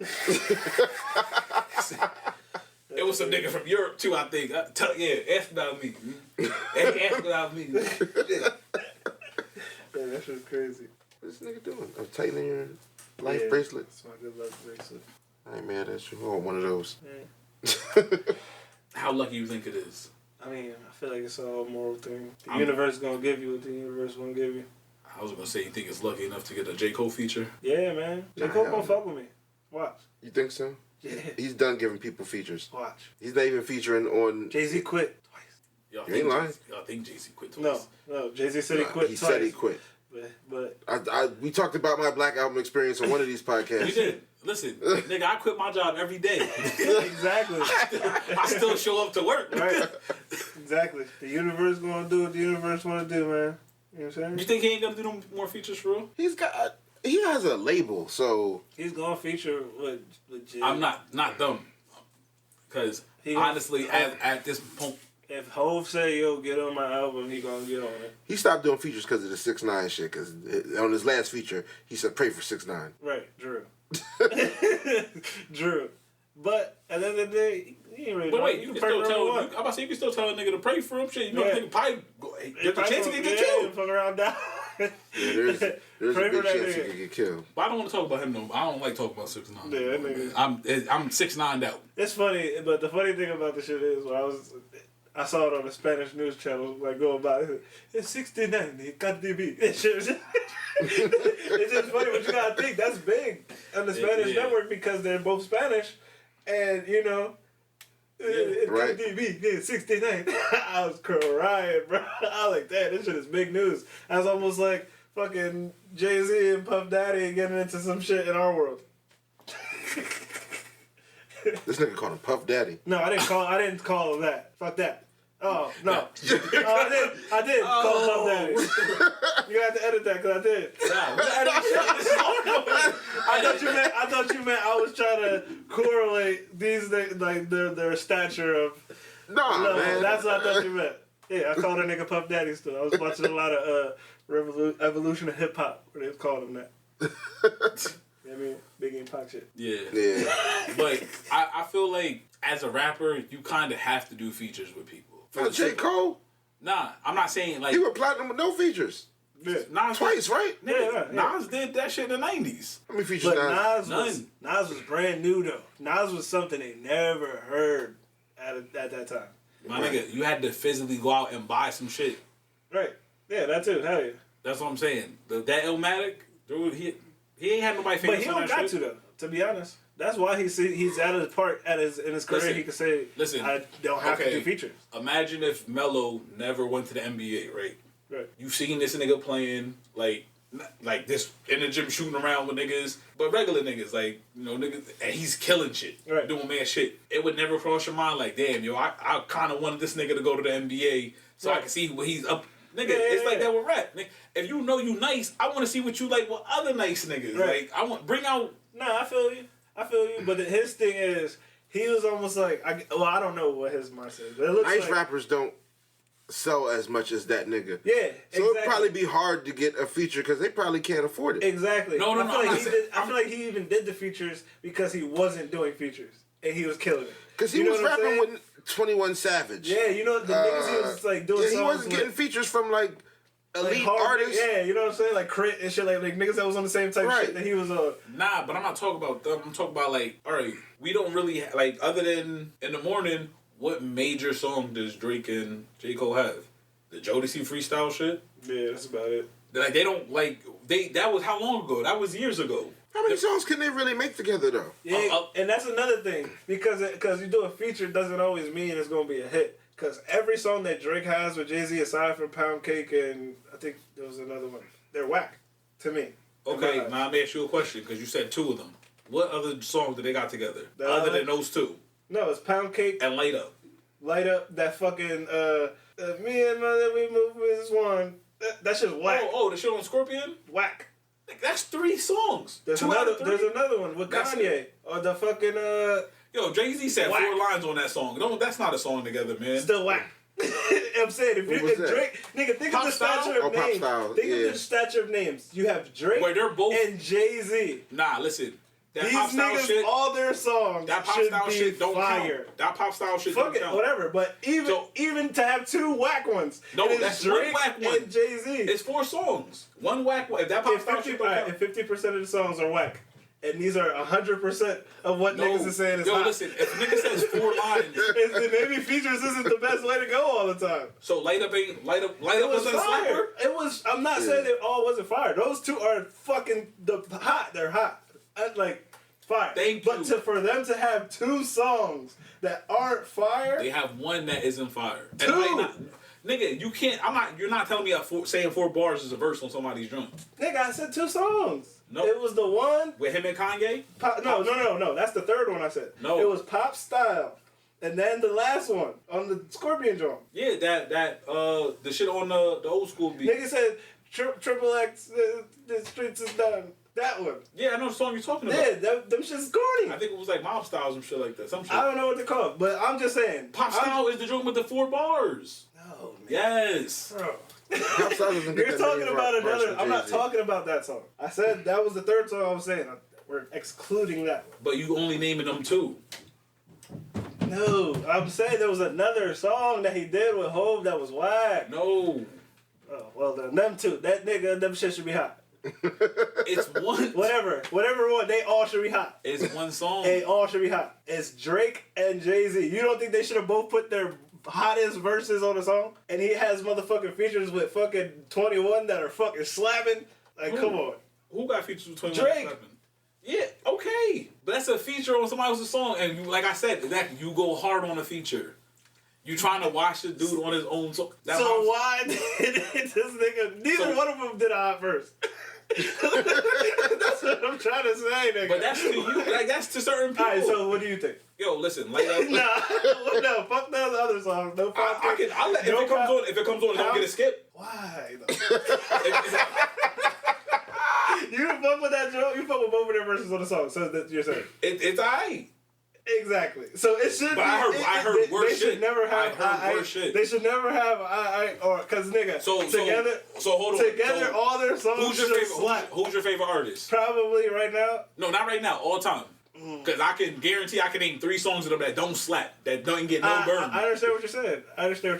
It was some nigga from Europe too, I think. Ask about me. Ask about me. Yeah, that shit's crazy. What's this nigga doing? I'm tightening your life bracelet. That's my good life bracelet. I ain't mad at you. I want one of those. Yeah. How lucky you think it is? I mean, I feel like it's all a moral thing. The universe gonna give you what the universe won't give you. I was gonna say, you think it's lucky enough to get a J. Cole feature? Yeah, man. J. Cole gonna fuck with me. Watch. You think so? Yeah. He's done giving people features. Watch. He's not even featuring on. Jay-Z quit twice. You ain't lying. Y'all think Jay-Z quit twice? No. Jay-Z said he quit He twice. said he quit. But we talked about my Black Album experience on one of these podcasts. We did. Listen, nigga, I quit my job every day. exactly. I still show up to work. Right. Exactly. The universe gonna do what the universe wanna do, man. You know what I'm saying? You think he ain't gonna do no more features for real? He has a label, so he's gonna feature with Jay. I'm not dumb. Because honestly, at this point, if Hov say, yo, get on my album, he gonna get on it. he stopped doing features because of the 6ix9ine shit. Because on his last feature, he said, "Pray for 6ix9ine." Right, Drew. But at the end of the day, he ain't really. But wait, you you can can still tell. what? I'm about to say you can still tell a nigga to pray for him. Shit, you know, Yeah. nigga probably get the chance to get killed. Fuck around down. Yeah, there's a Pray for big that chance he nigga. could get killed. But I don't want to talk about him though. I don't like talking about 6ix9ine. Yeah, that nigga. I'm 6ix9ine out. It's funny, but the funny thing about the shit is when I saw it on the Spanish news channel, like go about it. It's 69. It got DB. It's just funny, but you gotta think that's big on the Spanish network because they're both Spanish, and you know. It's right. DB, yeah, 69. I was crying, bro. I was like, damn, this shit is big news. I was almost like fucking Jay-Z and Puff Daddy getting into some shit in our world. This nigga called him Puff Daddy. No, I didn't call him that. Fuck that. Oh, no. I did call him Puff Daddy. You have to edit that because I did. I thought you meant I was trying to correlate these things, like their stature of. No, man. That's what I thought you meant. Yeah, I called that nigga Puff Daddy still. I was watching a lot of Evolution of Hip Hop where they called him that. You know what I mean? Biggie and Pac shit. Yeah. But I feel like as a rapper, you kind of have to do features with people. For J. Cole? Nah, I'm not saying like. He went platinum with no features. Yeah. Nas Twice, right? Nigga, Yeah. Nas did that shit in the 90s. How many features But Nas? Nas was brand new though. Nas was something they never heard at that time. My nigga, you had to physically go out and buy some shit. Right. Yeah, that too. Hell yeah. That's what I'm saying. That Illmatic, dude, he ain't had nobody famous But he on don't that got shit. to though. To be honest, that's why he's at his part in his career. Listen, He could say, listen, I don't have to do features." Imagine if Melo never went to the NBA, right? Right. You seen this nigga playing like this in the gym shooting around with niggas, but regular niggas, like, you know, niggas, and he's killing shit, Right. doing man shit. It would never cross your mind like, damn, yo, I kind of wanted this nigga to go to the NBA so I can see what he's up. Nigga, it's like that with rap. Nigga, if you know you nice, I want to see what you like with other nice niggas. Right. Like, I want bring out. Nah, I feel you. But his thing is, he was almost like, I don't know what his mindset is, but it looks Nice like rappers don't sell as much as that nigga. Yeah, so it'd probably be hard to get a feature because they probably can't afford it. Exactly. No. I feel like he even did the features because he wasn't doing features and he was killing it. Because he was rapping with 21 Savage. Yeah, the niggas he was like doing. Yeah, he wasn't getting features from like elite artists. Yeah, you know what I'm saying? Like Crit and shit, like niggas that was on the same type of shit that he was on. Nah, but I'm not talking about them. I'm talking about like, all right, we don't really like other than In the Morning. What major song does Drake and J. Cole have? The Jodeci freestyle shit? Yeah, that's about it. Like they don't like that was how long ago? That was years ago. How many songs can they really make together though? Yeah, and that's another thing because you do a feature doesn't always mean it's gonna be a hit. Because every song that Drake has with Jay-Z, aside from Pound Cake and I think there was another one, they're whack to me. Okay, now I'm gonna ask you a question because you said two of them. What other songs did they got together other than those two? No, it's Pound Cake and Light Up. Light Up, that fucking me and Mother we move as one. That shit's whack. Oh, the shit on Scorpion? Whack. That's 3 songs. There's another one with Kanye or the fucking Yo, Jay-Z said whack. 4 lines on that song. No, that's not a song together, man. Still whack. I'm saying if Drake, nigga, think of the stature of names. Think of the stature of names. You have Drake they're both and Jay-Z. Nah, listen. That These pop style niggas, shit, all their songs that pop should style be shit don't fire. count. That pop style shit Fuck don't it, count. whatever. But even to have 2 whack ones, no, and that's Drake one whack one. And Jay-Z. It's 4 songs. One whack one. If that pop style shit don't count. If 50% of the songs are whack, and these are 100% of what niggas is saying is hot. Listen, if a nigga says 4 lines, then maybe features isn't the best way to go all the time. So Light Up wasn't a slapper? It was. I'm not saying it all wasn't fire. Those 2 are fucking hot. They're hot. Fire. Thank you. But for them to have 2 songs that aren't fire, they have one that isn't fire. 2. Nigga, you can't. You're not telling me saying 4 bars is a verse on somebody's drum. Nigga, I said 2 songs. No, it was the one with him and Kanye. No. That's the third one I said. No, it was Pop Style, and then the last one on the Scorpion drum. Yeah, the shit on the old school beat. Nigga said Triple X, the streets is done. That one. Yeah, I know the song you're talking about. Yeah, them shit's corny. I think it was like Mob Styles and shit like that. Some shit. I don't know what they're called, but I'm just saying. Pop Style is the joint with the 4 bars. No, man. Yes. Bro. Pop Style doesn't get You're talking about another. I'm not Jay-Z. talking about that song. I said that was the third song I was saying. We're excluding that one. But you only naming them 2. No, I'm saying there was another song that he did with Hov that was whack. No. Oh, well then, them 2. That nigga, them shit should be hot. It's one. Whatever one. They all should be hot. It's one song. They all should be hot. It's Drake and Jay-Z. You don't think they should have both put their hottest verses on a song? And he has motherfucking features with fucking 21 that are fucking slapping. Like, come on. Who got features with 21 Drake. slapping? Yeah, okay. But that's a feature on somebody else's song. And you, like I said, exactly, you go hard on a feature. You trying to watch the dude on his own song. So why did this nigga... Neither one of them did a hot verse. That's what I'm trying to say, nigga. But that's to you. Like, that's to certain people. Alright, so what do you think? Yo, listen. Like, no, fuck the other songs. No, I'll let, if it comes on, don't get a skip. Why? You fuck with that joke. You fuck with both of their verses on the song. So that you're saying it's alright. Exactly. So it should. But I heard worse shit. They should never have. I heard worse shit. They should never have. Or because nigga. So hold on. Together, all their songs. Who's your favorite artist? Probably right now. No, not right now. All time. Because I can guarantee I can name 3 songs of them that don't slap, that don't get no burn. I understand what you're saying.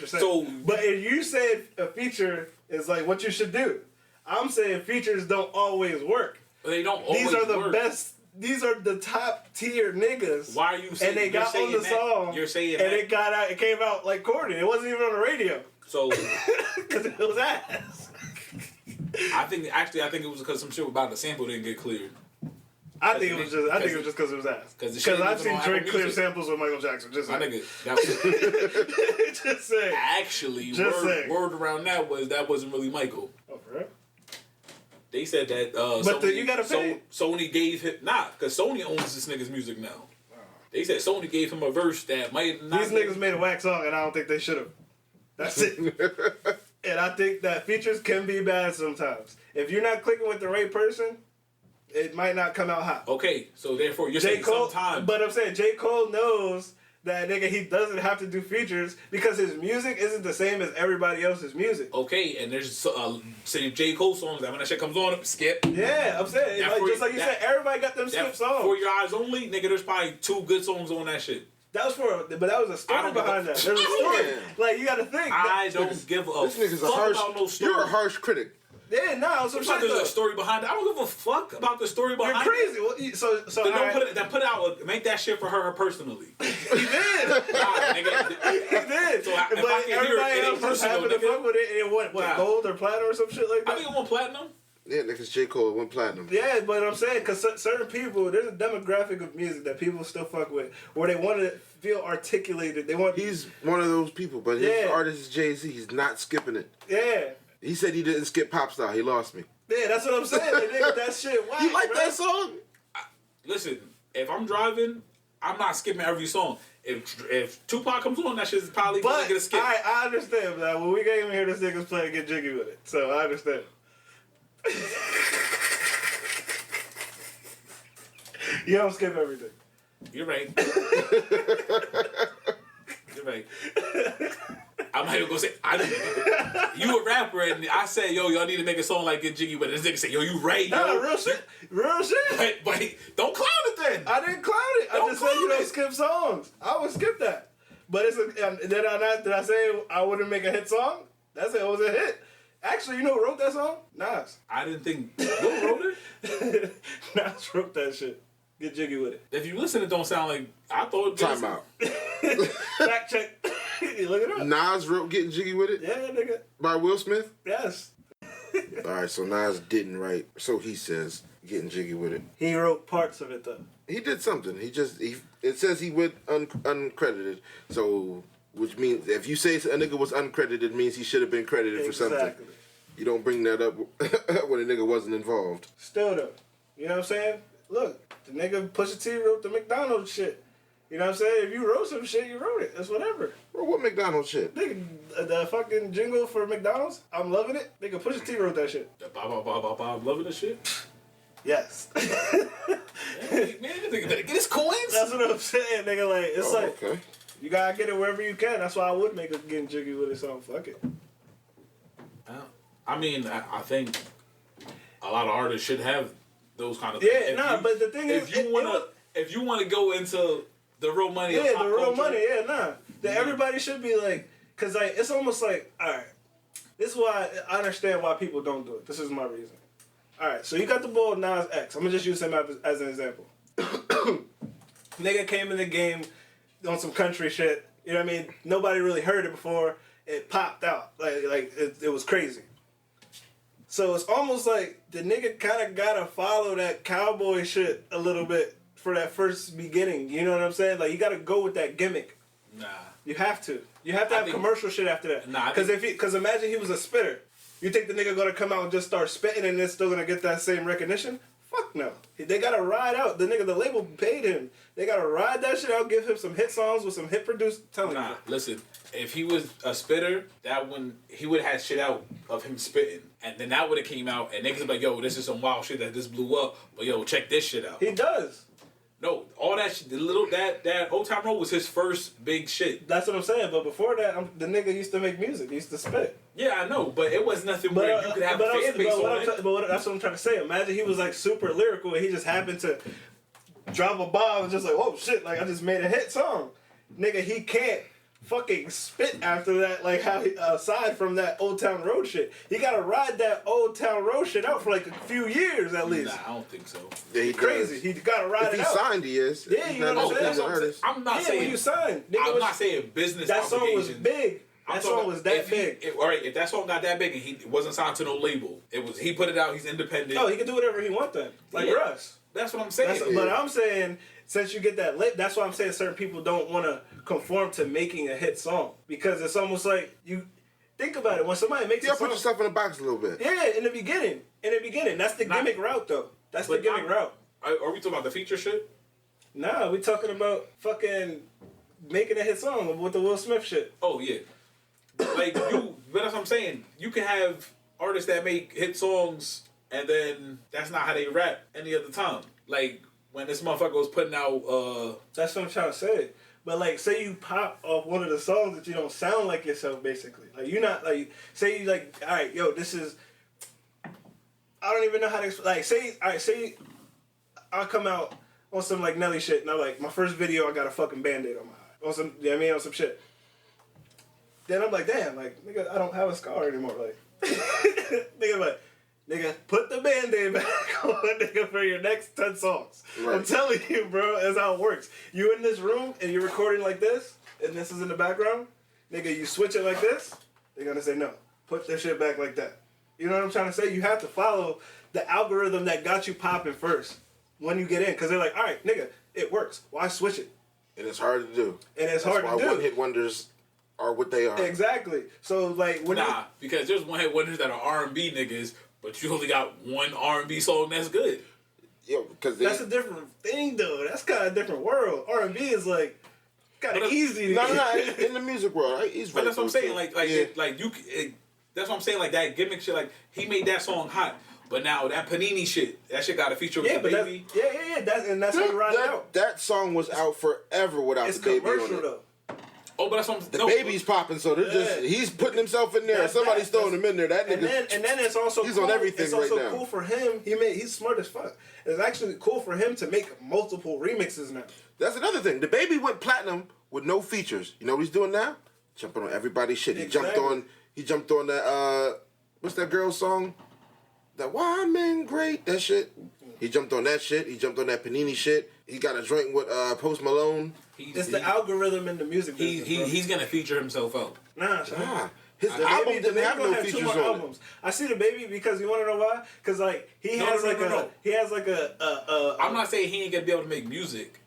So, but if you said a feature is like what you should do, I'm saying features don't always work. They don't always work. These are the best. These are the top tier niggas. Why are you saying? And they got on the song. You're saying and that. it got out. It came out like corny. It wasn't even on the radio. So because it was ass. I think it was because some shit about the sample didn't get cleared. I think it was just because it was ass. Because I've seen Drake clear samples with Michael Jackson. Just saying. That was just saying. Actually, word around that wasn't really Michael. Oh, for real? They said that. But Sony, you gotta pay. Sony gave him because Sony owns this nigga's music now. They said Sony gave him a verse that might not. These niggas made a whack song, and I don't think they should have. That's it. And I think that features can be bad sometimes. If you're not clicking with the right person, it might not come out hot. Okay, so therefore you're saying sometimes. But I'm saying J. Cole knows that nigga he doesn't have to do features because his music isn't the same as everybody else's music. Okay, and there's say J. Cole songs that when that shit comes on, skip. Yeah, I'm saying just like you said, everybody got them skip songs. For Your Eyes Only, nigga, there's probably 2 good songs on that shit. That was but that was a story behind that. There's a story. Like you got to think. I don't give a this nigga's a harsh. about no story. You're a harsh critic. Yeah, no, some shit. There's a story behind it. I don't give a fuck about the story behind it. You're crazy. So then don't put it out. Make that shit for her personally. He did. Nigga, he did. So if but I can everybody hear it, else just happened to fuck with it. And what gold or platinum or some shit like that. I think it went platinum. Yeah, niggas J. Cole went platinum. Yeah, but I'm saying because certain people, there's a demographic of music that people still fuck with, where they want to feel articulated. They want. He's one of those people, but his artist is Jay-Z. He's not skipping it. Yeah. He said he didn't skip Popstar. He lost me. Yeah, that's what I'm saying. Like, nigga, that shit. Whack, You like bro. that song? Listen, if I'm driving, I'm not skipping every song. If Tupac comes on, that shit's probably gonna get a skip. I understand that. When we came here, this nigga's playing Get Jiggy with it, so I understand. You don't skip everything. You're right. You're right. I'm not even gonna say you a rapper and I say, yo, y'all need to make a song like Get Jiggy with it. This nigga say, yo, you right, yo. No, real shit. Real shit. But don't clown it then. I didn't clown it. I just said you don't skip songs. I would skip that. But did I say I wouldn't make a hit song? That's it was a hit. Actually, you know who wrote that song? Nas. I didn't think who wrote it? Nas wrote that shit. Get Jiggy with it. If you listen, it don't sound like I thought. Time out. Fact check. Look it up. Nas wrote Getting Jiggy With It? Yeah, nigga. By Will Smith? Yes. Alright, so Nas didn't write, so he says, Getting Jiggy With It. He wrote parts of it, though. He did something. It says he went uncredited, so, which means, if you say a nigga was uncredited, it means he should have been credited for something. You don't bring that up when a nigga wasn't involved. Still, though. You know what I'm saying? Look, the nigga Pusha T wrote the McDonald's shit. You know what I'm saying? If you wrote some shit, you wrote it. That's whatever. Bro, what McDonald's shit? Nigga, the fucking jingle for McDonald's, I'm loving it. Nigga, Pusha T wrote that shit. I'm loving this shit. Yes. Man, nigga better get his coins. That's what I'm saying, nigga. Like, it's Okay. you gotta get it wherever you can. That's why I would make a Getting Jiggy with it song. Fuck it. I mean, I think a lot of artists should have those kind of Yeah, things. but the thing is, if you wanna go into the real money, of yeah, pop the real culture, money, that everybody should be like, cause like it's almost like, all right, this is why I understand why people don't do it. This is my reason. All right, so you got the boy Nas X. I'm gonna just use him as an example. Nigga came in the game on some country shit. You know what I mean? Nobody really heard it before. It popped out like it was crazy. So it's almost like the nigga kind of gotta follow that cowboy shit a little bit for that first beginning. You know what I'm saying? Like you gotta go with that gimmick. Nah. You have to. You have to have commercial shit after that. Nah. Because imagine he was a spitter. You think the nigga gonna come out and just start spitting and it's still gonna get that same recognition? Fuck no. They gotta ride out. The label paid him. They gotta ride that shit out, give him some hit songs with some hit produced. Nah, listen. If he was a spitter, he would have had shit out of him spitting. And then that would have came out and niggas would be like, yo, this is some wild shit that just blew up. But yo, check this shit out. He does. No, all that shit, that Old Town Road was his first big shit. That's what I'm saying. But before that, the nigga used to make music. He used to spit. Yeah, I know, but it was nothing where you could have a face base on it. But that's what I'm trying to say. Imagine he was like super lyrical and he just happened to drop a bomb and just like, oh shit, like I just made a hit song. Nigga, he can't fucking spit after that, like how aside from that Old Town Road shit, he gotta ride that Old Town Road shit out for like a few years at least. Nah, I don't think so. Yeah, he Crazy. He gotta ride it out. If he signed, he is. Yeah, you know what I'm saying? I'm not saying when you signed. I'm not saying business. That song was big. That song was that big. All right, if that song got that big and he wasn't signed to no label, he put it out. He's independent. Oh, he can do whatever he wants then, like Russ. That's what I'm saying. But I'm saying, since you get that lit, that's why I'm saying certain people don't want to conform to making a hit song. Because it's almost like, you think about it, when somebody makes a song... put yourself in a box a little bit. Yeah, in the beginning. That's the gimmick route, though. That's the gimmick route. Are we talking about the feature shit? Nah, we talking about fucking making a hit song with the Will Smith shit. Oh, yeah. Like, but that's what I'm saying. You can have artists that make hit songs... And then that's not how they rap any other time. Like when this motherfucker was putting out That's what I'm trying to say. But like, say you pop off one of the songs that you don't sound like yourself, basically. Like you're not like, say you like, all right, yo, this is. I don't even know how to explain. Like, say, all right, say I come out on some like Nelly shit, and I'm like, my first video, I got a fucking Band-Aid on my eye, on some, you know what I mean, on some shit. Then I'm like, damn, like, nigga, I don't have a scar anymore, like, nigga, like. Nigga, put the Band-Aid back on, nigga, for your next 10 songs. Right. I'm telling you, bro, that's how it works. You in this room, and you're recording like this, and this is in the background. Nigga, you switch it like this, they're gonna say, no, put this shit back like that. You know what I'm trying to say? You have to follow the algorithm that got you popping first when you get in. Because they're like, all right, nigga, it works. Why switch it? And it's hard to do. And it's hard to do. That's why one-hit wonders are what they are. Exactly. So, like, when because there's one-hit wonders that are R&B niggas, but you only got one R&B song that's good. Yo, because that's a different thing, though. That's kind of a different world. R&B is like kind of easy. No, in the music world, right? He's but that's what I'm saying. Like yeah. That's what I'm saying. Like that gimmick shit. Like he made that song hot, but now that Panini shit, that shit got a feature with the baby. That's how you ride it out. That song was out forever without the baby on it. Though. Oh, but that's what the baby's popping, so they're just he's putting himself in there. Somebody's throwing him in there. That nigga, and then it's also he's cool. on everything it's right also now. Cool for him. He's smart as fuck. It's actually cool for him to make multiple remixes now. That's another thing. The baby went platinum with no features. You know what he's doing now? Jumping on everybody's shit. Exactly. He jumped on that what's that girl's song? That Why Men Great, that shit. He jumped on that shit. He jumped on that Panini shit. He got a joint with Post Malone. It's the algorithm in the music business. He's gonna feature himself out. Nah. His album didn't have no features on albums. I see the baby because you want to know why? Because like he has like a. I'm not saying he ain't gonna be able to make music.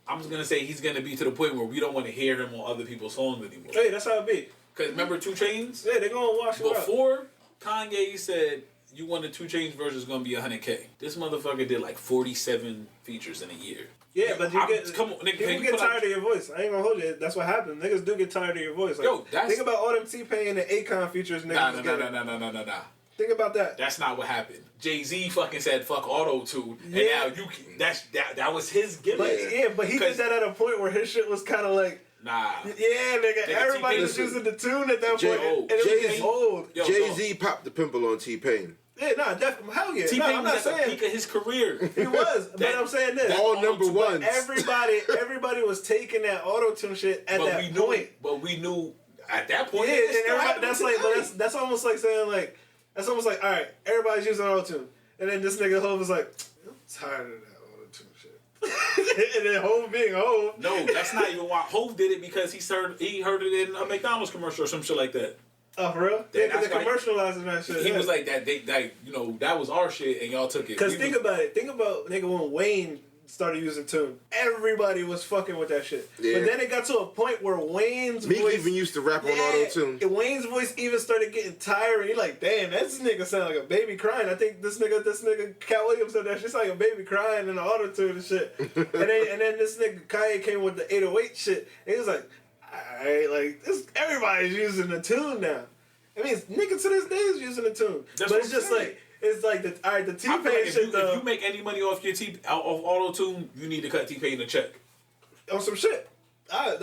I'm just gonna say he's gonna be to the point where we don't want to hear him on other people's songs anymore. Hey, that's how it be. Cause remember 2 Chainz? Yeah, they're gonna wash it out. Before Kanye said you want the 2 Chainz version is gonna be $100K. This motherfucker did like 47 features in a year. Yeah, but people get tired of your voice. I ain't gonna hold you. That's what happens. Niggas do get tired of your voice. Like, think about all them T-Pain and Akon features. Niggas Nah. Think about that. That's not what happened. Jay-Z fucking said fuck auto-tune, and now you can, that was his gimmick. But he did that at a point where his shit was kind of like. Nah. Yeah, nigga. Everybody was using the tune at that point. And it was old. Jay-Z popped the pimple on T-Pain. Yeah, definitely. Hell yeah. T-Pain was at the peak of his career. He was. But I'm saying this. All number ones. Everybody was taking that auto-tune shit at that point. But we knew at that point. Yeah, and everybody, that's almost like saying like, all right, everybody's using auto-tune. And then this nigga Hov was like, I'm tired of that auto-tune shit. And then Hov being Hov. No, that's not even why. Hov did it because he heard it in a McDonald's commercial or some shit like that. Oh, for real? Yeah, because they're commercializing that shit. He was like that. That was our shit, and y'all took it. Because think about it. Think about nigga when Wayne started using tune. Everybody was fucking with that shit. Yeah. But then it got to a point where Wayne's voice even used to rap on auto tune. And Wayne's voice even started getting tired. You're like, damn, this nigga sound like a baby crying. I think this nigga Cat Williams said that shit's like a baby crying in the auto tune and shit. and then this nigga Kanye came with the 808 shit. And he was like, alright, like this, everybody's using the tune now. I mean, nigga to this day is using the tune. But it's just like, it's like the T-Pain like shit though. If you make any money off your off auto tune, you need to cut T-Pain a check. On some shit. I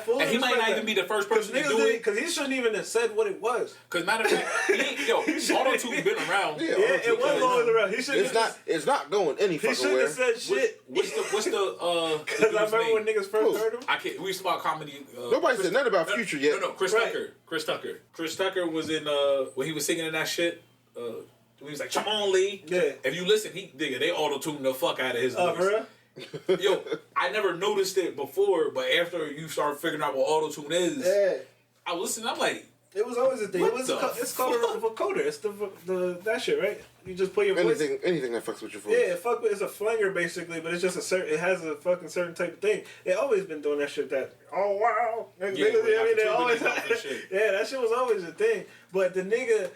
fully and he might not even be the first person to do it. Because he shouldn't even have said what it was. Because matter of fact, auto-tune's been around. Yeah, it was always around. He shouldn't. It's not going any fucking way. He shouldn't have said shit. What's the Because I remember when niggas first heard him. We used to talk comedy. Nobody said nothing about Future yet. No, Chris Tucker. Chris Tucker was in when he was singing in that shit. He was like, "Come on, Lee." Yeah. If you listen, they auto-tuned the fuck out of his voice. For real? Yo, I never noticed it before, but after you start figuring out what auto-tune is, I was listening. I'm like, it was always a thing. It's called a vocoder. It's the that shit, right? You just put your voice. Anything that fucks with your voice. Yeah, it's a flanger basically, but it's just it has a fucking certain type of thing. They always been doing that shit. That wow, they always yeah, that shit was always a thing. But the nigga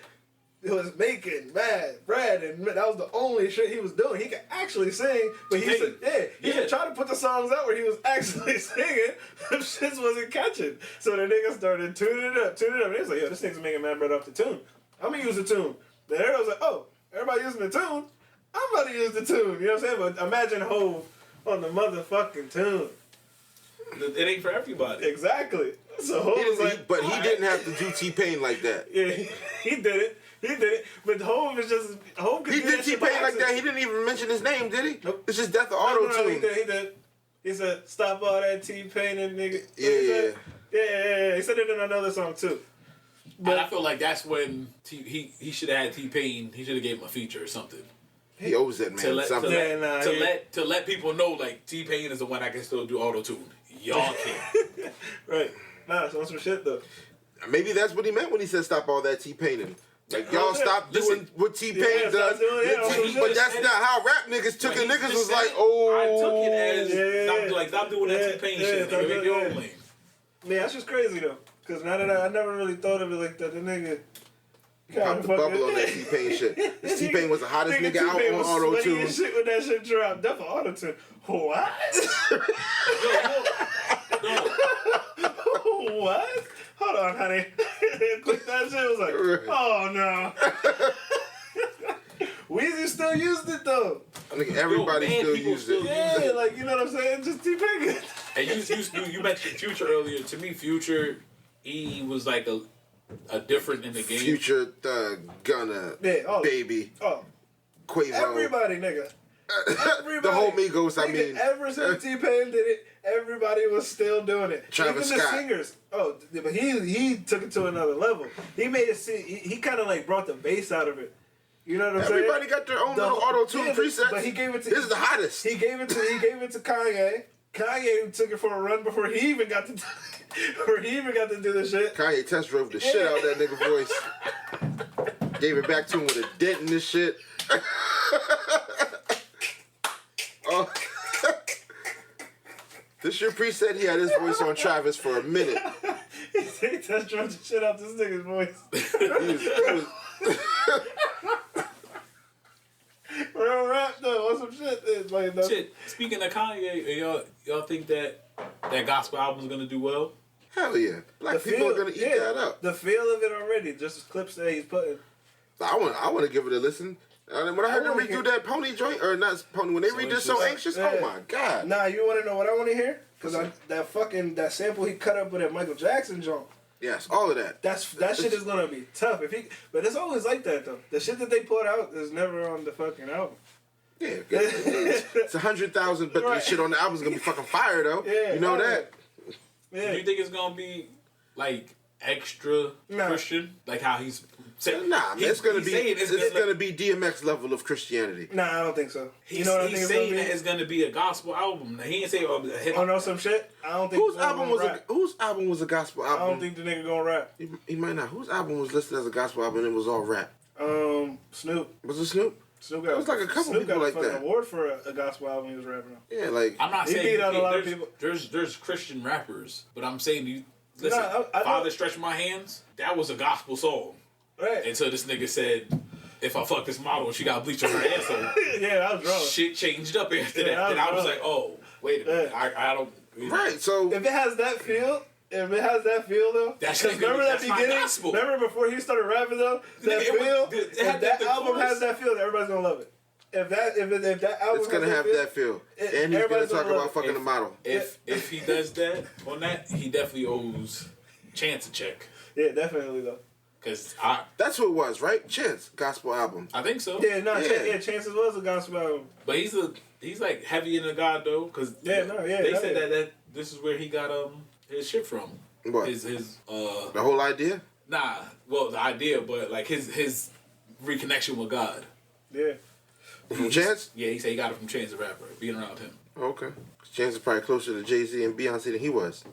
was making mad bread, and that was the only shit he was doing. He could actually sing, but he could try to put the songs out where he was actually singing. Them shits wasn't catching. So the nigga started tuning it up. And he was like, yo, this nigga's making mad bread off the tune. I'm gonna use the tune. Then everybody was like, oh, everybody using the tune? I'm about to use the tune. You know what I'm saying? But imagine Hov on the motherfucking tune. it ain't for everybody. Exactly. So Hov was like, but he didn't have to do T-Pain like that. Yeah, he did it. He did it. But Hov is just Hov. He did T-Pain like that. He didn't even mention his name, did he? Nope. It's just death of No, auto-tune. he did. He said, "Stop all that T-Pain and nigga." Yeah. He said it in another song too. But I feel like that's when he should have had T-Pain. He should have gave him a feature or something. He owes that man something. To let people know, like, T-Pain is the one that can still do auto-tune. Y'all can't. Right. Nah, it's on some shit though. Maybe that's what he meant when he said stop all that T-Paining. Like, y'all stop doing what T-Pain does. But that's not how rap niggas took it. Niggas was like, oh. I took it as, stop doing that T-Pain shit. Nigga, make your own lane. Yeah, that's just crazy though. Because now that I never really thought of it like that. The nigga popped the bubble on that T-Pain shit. This T-Pain was the hottest nigga out on auto-tune. Shit when that shit dropped. That's for auto-tune. What? What? Hold on, honey. Click that shit. Was like, oh no. Weezy still used it though. I think everybody still used it. Yeah, like, you know what I'm saying? Just T-Pain. And you mentioned Future earlier. To me, Future, he was like a different in the game. Future, Thug, Gunna, Baby, Quavo. Everybody, nigga. Everybody. The whole Migos, I mean. Ever since T-Pain did it, everybody was still doing it. Travis Even Scott. the singers. Oh, but he took it to another level. He made it see. He kind of like brought the bass out of it. You know what I'm saying? Everybody got their own little auto-tune presets. But he gave it to. This is the hottest. He gave it to Kanye. Kanye took it for a run before he even got to. Do the shit. Kanye test drove the shit out of that nigga voice. Gave it back to him with a dent in this shit. Oh. This your preset? He had his voice on Travis for a minute. He test drove the shit out this nigga's voice. Real rap though, or some shit. Like, no. Shit. Speaking of Kanye, y'all think that gospel album's gonna do well? Hell yeah. Black people are gonna eat that up. The feel of it already, just the clips that he's putting. I want to give it a listen. When I heard them redo that Pony joint, or not Pony, when they redid So Anxious, oh my God. Nah, you want to know what I want to hear? Because that sample he cut up with that Michael Jackson joint. Yes, all of that. That shit is gonna be tough. But it's always like that though. The shit that they put out is never on the fucking album. Yeah, it's 100,000, but the shit on the album's gonna be fucking fire though. Yeah, you know that. Yeah. Do you think it's gonna be like extra Christian, like how he's saying? Nah, man, it's gonna be DMX level of Christianity. Nah, I don't think so. You know what he's saying that it's gonna be a gospel album. He didn't say hip hop. Oh no, some shit. I don't think. Whose album was a gospel album? I don't think the nigga gonna rap. He might not. Whose album was listed as a gospel album and it was all rap? Snoop. Was it Snoop? Snoop got. It was like a couple people like that. An award for a gospel album he was rapping on. Yeah, like I'm not he saying beat out a lot of people. There's Christian rappers, but I'm saying listen. Father Stretch My Hands. That was a gospel song. Right. Until this nigga said, if I fuck this model and she got bleach on her asshole. Yeah, that was wrong. Shit changed up after that. Then I was like, oh, wait a minute. I don't. Right, so. If it has that feel though. Remember that beginning? Remember before he started rapping though? That feel? If that album has that feel, everybody's gonna love it. If that album it's gonna have that feel. And he's gonna talk about fucking the model. If he does that on that, he definitely owes Chance a check. Yeah, definitely though. Cause that's what it was, right? Chance gospel album. I think so. Yeah, no, Chances was a gospel album. But he's like heavy into God though, cause they said that this is where he got his shit from. What? His the whole idea? Nah, well the idea, but like his reconnection with God. Yeah. From Chance? Yeah, he said he got it from Chance the Rapper, being around him. Okay. Chance is probably closer to Jay-Z and Beyonce than he was.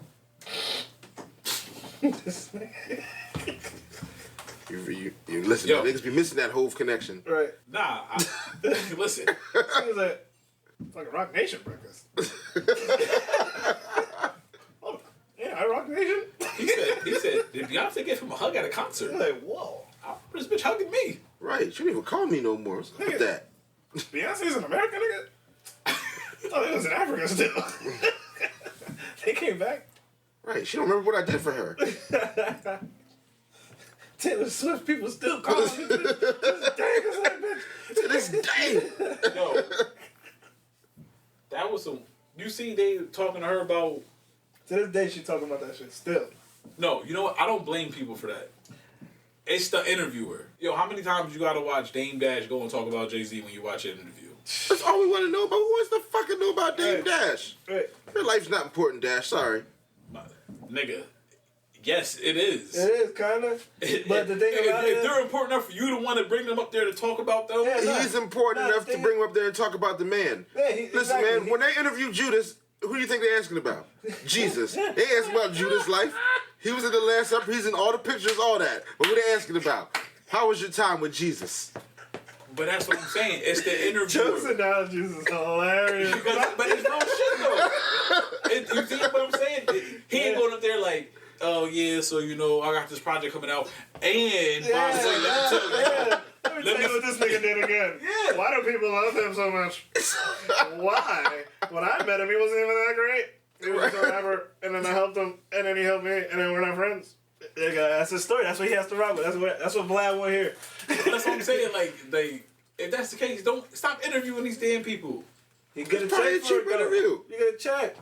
You listen, niggas be missing that Hove connection. Right. Nah, listen. He was like, fucking Rock Nation breakfast. Oh, yeah, I Rock Nation. He said, did Beyonce give him a hug at a concert? He's like, whoa. This bitch hugging me. Right, she don't even call me no more. What's up with that? Beyonce's an American nigga? I thought it was in Africa still. They came back. Right, she don't remember what I did for her. Taylor Swift people still call me to this day. Yo, that was some. You see, they talking to her about To this day, she talking about that shit still. No, you know what? I don't blame people for that. It's the interviewer. Yo, how many times you gotta watch Dame Dash go and talk about Jay-Z when you watch an interview? That's all we want to know about. Who wants to fucking know about Dame Dash? Right. Your life's not important, Dash. Sorry. Nigga. Yes, it is. It is, kind of. But the thing about it if is... they're important enough for you to want to bring them up there to talk about them... Yeah, He's important enough to bring him up there and talk about the man. Yeah, Listen, exactly. man, when they interviewed Judas, who do you think they're asking about? Jesus. They asking about Judas' life. He was in the Last Supper. He's in all the pictures, all that. But who they asking about? How was your time with Jesus? But that's what I'm saying. It's the interviewer. Jokes analogies is hilarious. But it's real shit, though. You see what I'm saying? He ain't going up there like, oh, yeah, so, you know, I got this project coming out. And, by the way, let me tell you. Let me tell you what this nigga did again. Yeah. Why do people love him so much? Why? When I met him, he wasn't even that great. He was just a rapper, and then I helped him, and then he helped me, and then we're not friends. That's his story. That's what he has to rock with. That's what Vlad want here. That's what I'm saying. Like, if that's the case, don't stop interviewing these damn people. He get a Probably check a for cheap it, though. interview. You get a check.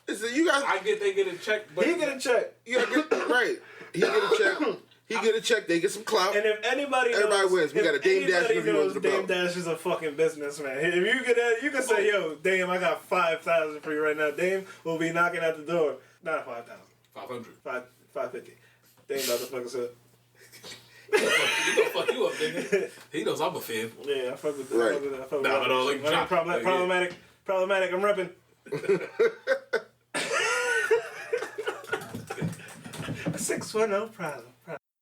Listen, you guys. They get a check, but He get a check. You gotta get right. He get a check. He get a check. They get some clout. And if anybody Everybody wins. We got a Dame Dash review knows under the Dame belt. Dash is a fucking businessman. If you could, you can say, "Yo, Dame, I got 5,000 for you right now." Dame will be knocking at the door. Not 5,000. 500. 550. Dame about to fuck us up. He gonna fuck you up, nigga. He knows I'm a fan. Yeah, I fuck with that. Right. I fuck with that. I fuck with Nah, that. no, like, drop. Problematic. Problematic. I'm repping. 610 problem.